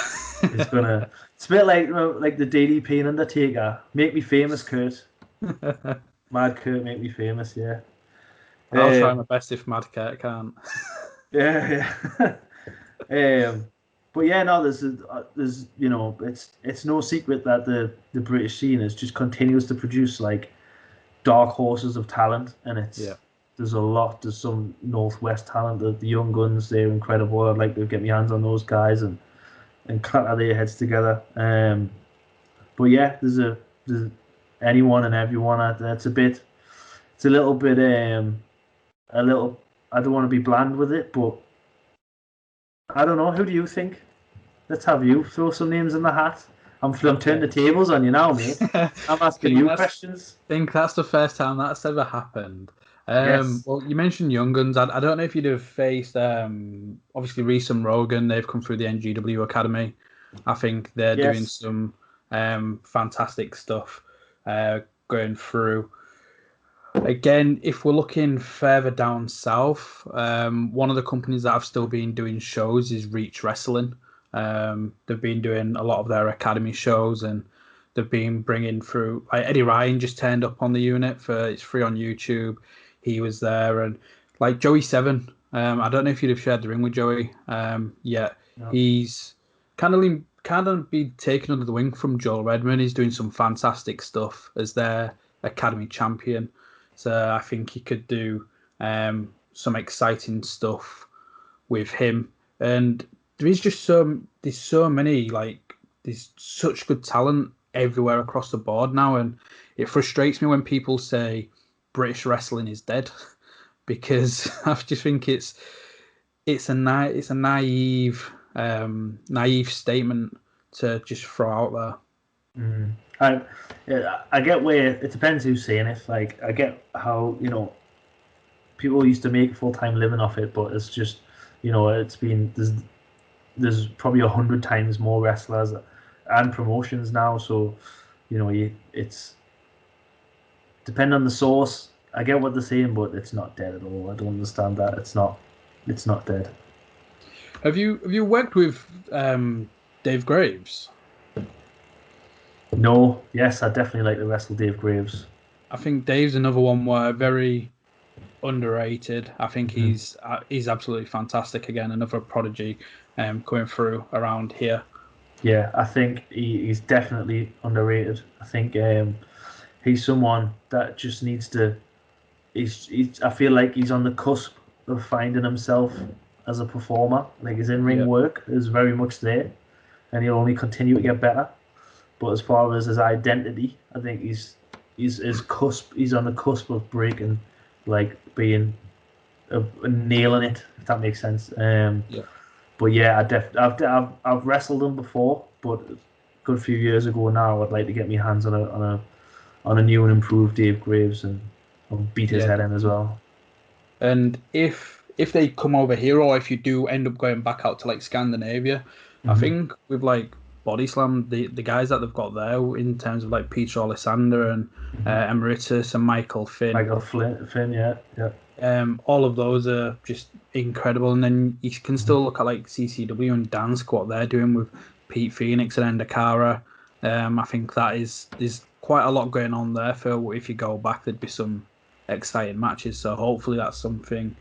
[SPEAKER 2] it's gonna it's a bit like the DDP and Undertaker. Make me famous, Kurt. Mad Kurt, make me famous. Yeah.
[SPEAKER 5] I'll try my best if Mad Cat can't.
[SPEAKER 2] Yeah. But yeah, no, there's it's no secret that the British scene is just continues to produce like dark horses of talent, and there's some Northwest talent. The young guns, they're incredible. I'd like to get my hands on those guys and clatter their heads together. But yeah, there's anyone and everyone. It's a little bit I don't want to be bland with it, but I don't know. Who do you think? Let's have you throw some names in the hat. I'm turning the tables on you now, mate. I'm asking you questions.
[SPEAKER 5] I think that's the first time that's ever happened.
[SPEAKER 2] Yes.
[SPEAKER 5] Well, you mentioned Young Guns. I don't know if you'd have faced, obviously, Reese and Rogan. They've come through the NGW Academy. I think they're doing some fantastic stuff going through. Again, if we're looking further down south, one of the companies that have still been doing shows is Reach Wrestling. They've been doing a lot of their academy shows, and they've been bringing through. Like Eddie Ryan just turned up on the unit it's free on YouTube. He was there, and like Joey Seven. I don't know if you'd have shared the ring with Joey. Yeah, no. He's kind of been taken under the wing from Joel Redman. He's doing some fantastic stuff as their academy champion. So I think he could do some exciting stuff with him. And there's so many, like, there's such good talent everywhere across the board now. And it frustrates me when people say British wrestling is dead, because I just think it's a naive statement to just throw out there.
[SPEAKER 2] I get where it depends who's saying it. Like, I get how people used to make a full-time living off it, but it's just it's been there's probably 100 times more wrestlers and promotions now. So it's depend on the source. I get what they're saying, but it's not dead at all. I don't understand that. It's not dead.
[SPEAKER 5] Have you worked with Dave Graves?
[SPEAKER 2] No. Yes, I definitely like to wrestle Dave Graves.
[SPEAKER 5] I think Dave's another one where very underrated. I think he's absolutely fantastic. Again, another prodigy coming through around here.
[SPEAKER 2] Yeah, I think he's definitely underrated. I think he's someone that just needs to. I feel like he's on the cusp of finding himself as a performer. Like, his in-ring work is very much there, and he'll only continue to get better. But as far as his identity, I think he's on the cusp of breaking, like being nailing it, if that makes sense. But yeah, I've wrestled him before, but a good few years ago now. I'd like to get my hands on a new and improved Dave Graves and beat his head in as well.
[SPEAKER 5] And if they come over here, or if you do end up going back out to like Scandinavia, I think with like Body Slam, the guys that they've got there in terms of like Peter Alessander and Emeritus and Michael Finn, yeah. All of those are just incredible. And then you can still look at like CCW and Dansk, what they're doing with Pete Phoenix and Endakara. I think there's quite a lot going on there. For if you go back, there'd be some exciting matches. So hopefully that's something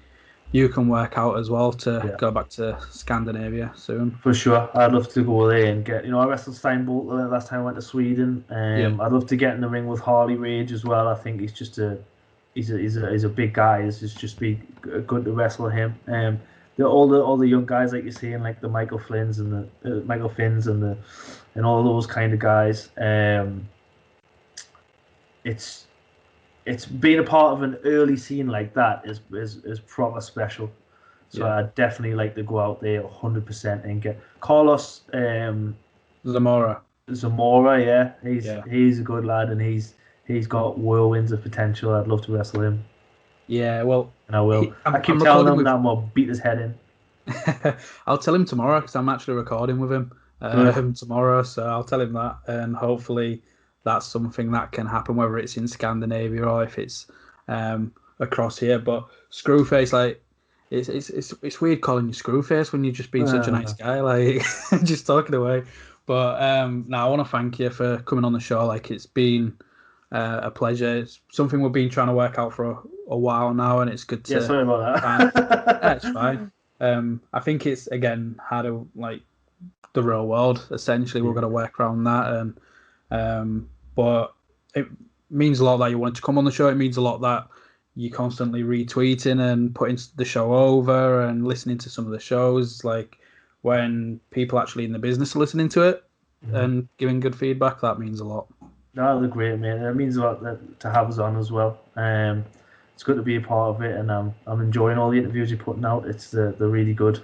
[SPEAKER 5] you can work out as well to go back to Scandinavia soon.
[SPEAKER 2] For sure. I'd love to go there and get, I wrestled Steinbolt last time I went to Sweden. I'd love to get in the ring with Harley Rage as well. I think he's just he's a big guy. It's just be good to wrestle him. All the young guys, like you're saying, like the Michael Flynns and the Michael Finns and all those kind of guys. It's being a part of an early scene like that is proper special. So I'd definitely like to go out there 100% and get Carlos
[SPEAKER 5] Zamora.
[SPEAKER 2] Yeah, he's a good lad, and he's got whirlwinds of potential. I'd love to wrestle him.
[SPEAKER 5] Yeah, well,
[SPEAKER 2] and I will. I keep telling him that I'm gonna beat his head in.
[SPEAKER 5] I'll tell him tomorrow because I'm actually recording with him tomorrow, so I'll tell him that, and hopefully that's something that can happen, whether it's in Scandinavia or if it's across here. But Screwface, like, it's weird calling you Screwface when you've just been such a nice guy, like just talking away. But I want to thank you for coming on the show. Like, it's been a pleasure. It's something we've been trying to work out for a while now, and it's good to.
[SPEAKER 2] Yeah, sorry about that.
[SPEAKER 5] That's fine. I think it's again harder, like the real world. Essentially, we're going to work around that, and but it means a lot that you wanted to come on the show. It means a lot that you constantly retweeting and putting the show over and listening to some of the shows. Like, when people actually in the business are listening to it and giving good feedback, that means a lot.
[SPEAKER 2] No, they're great, mate. It means a lot to have us on as well. It's good to be a part of it, and I'm enjoying all the interviews you're putting out. They're really good.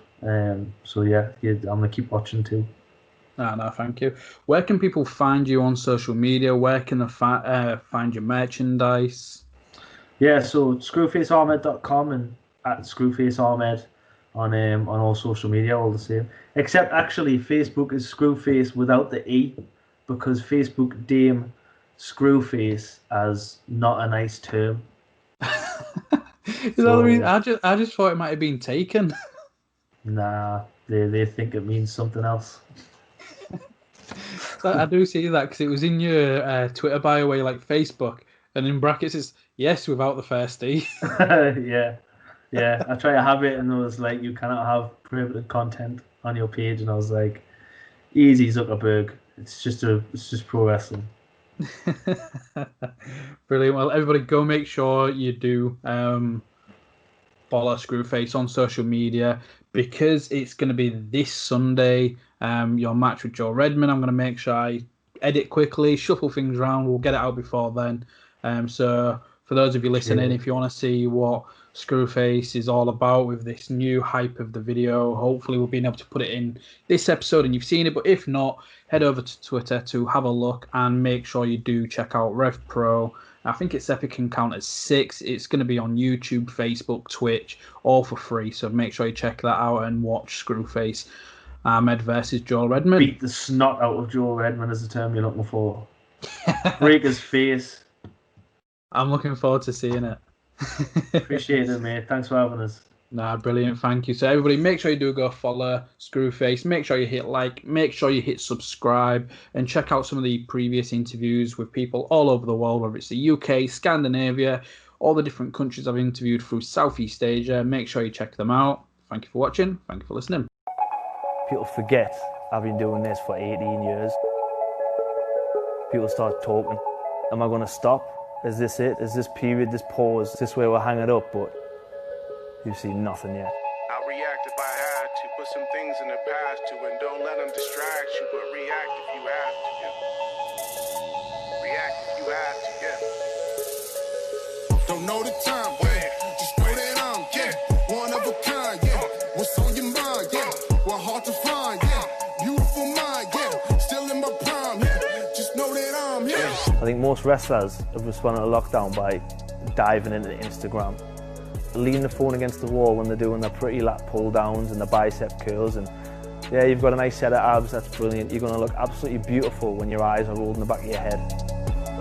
[SPEAKER 2] So yeah, I'm gonna keep watching too.
[SPEAKER 5] No, thank you. Where can people find you on social media? Where can they find your merchandise?
[SPEAKER 2] Yeah, so screwfaceahmed.com and at Screwface Ahmed on all social media, all the same. Except actually, Facebook is Screwface without the E, because Facebook deem Screwface as not a nice term.
[SPEAKER 5] Is that what I mean? I just thought it might have been taken.
[SPEAKER 2] Nah, they think it means something else.
[SPEAKER 5] I do see that because it was in your Twitter bio where you like Facebook, and in brackets it's yes without the first E.
[SPEAKER 2] Yeah. I try to have it, and it was like, you cannot have prohibited content on your page, and I was like, easy Zuckerberg. It's just pro wrestling.
[SPEAKER 5] Brilliant. Well, everybody, go make sure you do follow Screwface on social media, because it's going to be this Sunday. Your match with Joel Redman. I'm going to make sure I edit quickly, shuffle things around. We'll get it out before then. So for those of you listening, if you want to see what Screwface is all about with this new hype of the video, hopefully we'll be able to put it in this episode and you've seen it. But if not, head over to Twitter to have a look, and make sure you do check out Rev Pro. I think its epic can count as 6. It's going to be on YouTube, Facebook, Twitch, all for free. So make sure you check that out and watch Screwface Ahmed versus Joel Redman.
[SPEAKER 2] Beat the snot out of Joel Redman is the term you're looking for. Break his face.
[SPEAKER 5] I'm looking forward to seeing it.
[SPEAKER 2] Appreciate it, mate. Thanks for having us.
[SPEAKER 5] Nah, brilliant. Thank you. So everybody, make sure you do go follow Screwface. Make sure you hit like. Make sure you hit subscribe, and check out some of the previous interviews with people all over the world, whether it's the UK, Scandinavia, all the different countries I've interviewed through Southeast Asia. Make sure you check them out. Thank you for watching. Thank you for listening.
[SPEAKER 6] People forget I've been doing this for 18 years. People start talking. Am I going to stop? Is this it? Is this period, this pause, is this where we'll hang it up? But you've seen nothing yet.
[SPEAKER 3] I'll react if I had to, put some things in the past to, and don't let them distract you, but react if you have to, yeah. React if you have to, yeah.
[SPEAKER 4] Don't know the time, yeah. Just know that I'm, one of a kind, yeah. What's on your mind, yeah. We're hard to find, yeah. Beautiful mind, yeah. Still in my prime, yeah. Just know that I'm, yeah.
[SPEAKER 6] I think most wrestlers have responded to lockdown by diving into Instagram, leaning the phone against the wall when they're doing their pretty lat pull downs and the bicep curls, and yeah, you've got a nice set of abs, that's brilliant. You're going to look absolutely beautiful when your eyes are rolled in the back of your head.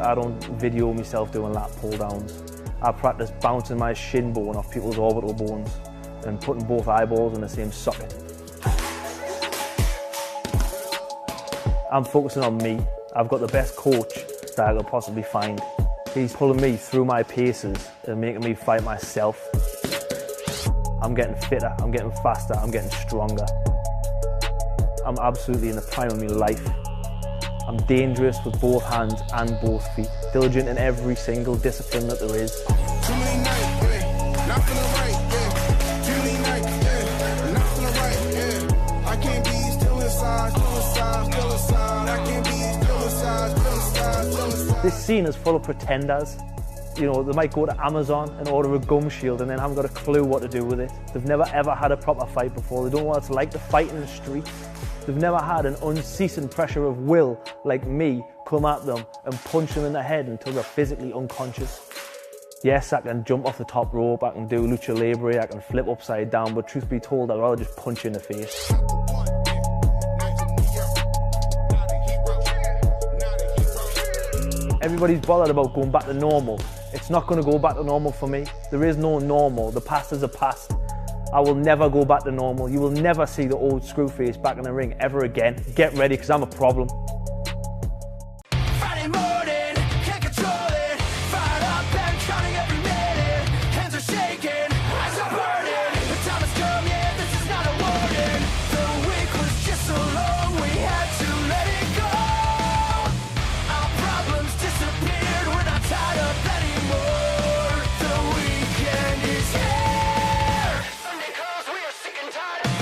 [SPEAKER 6] I don't video myself doing lat pull downs. I practice bouncing my shin bone off people's orbital bones and putting both eyeballs in the same socket. I'm focusing on me. I've got the best coach that I could possibly find. He's pulling me through my paces and making me fight myself. I'm getting fitter, I'm getting faster, I'm getting stronger. I'm absolutely in the prime of my life. I'm dangerous with both hands and both feet. Diligent in every single discipline that there is.
[SPEAKER 4] Too many nights, yeah. Not feeling right, yeah. Too many nights, yeah. Not feeling right, yeah. I can't be still inside, still inside, still inside. I can't be still inside, still inside, still inside.
[SPEAKER 6] This scene is full of pretenders. You know, they might go to Amazon and order a gum shield and then haven't got a clue what to do with it. They've never ever had a proper fight before. They don't know what it's like to fight in the street. They've never had an unceasing pressure of will like me come at them and punch them in the head until they're physically unconscious. Yes, I can jump off the top rope, I can do lucha libre, I can flip upside down, but truth be told, I'd rather just punch you in the face. Everybody's bothered about going back to normal. It's not going to go back to normal for me. There is no normal. The past is a past. I will never go back to normal. You will never see the old Screwface back in the ring ever again. Get ready, because I'm a problem.
[SPEAKER 1] Friday morning, can't control it. Fired up and counting every minute. Hands are shaking, eyes are burning. The time has come, yeah, this is not a warning. The week was just so long, we had to let it go. Our problems disappeared, we're not tied up anymore. The weekend is here. Sunday calls, we are sick and tired of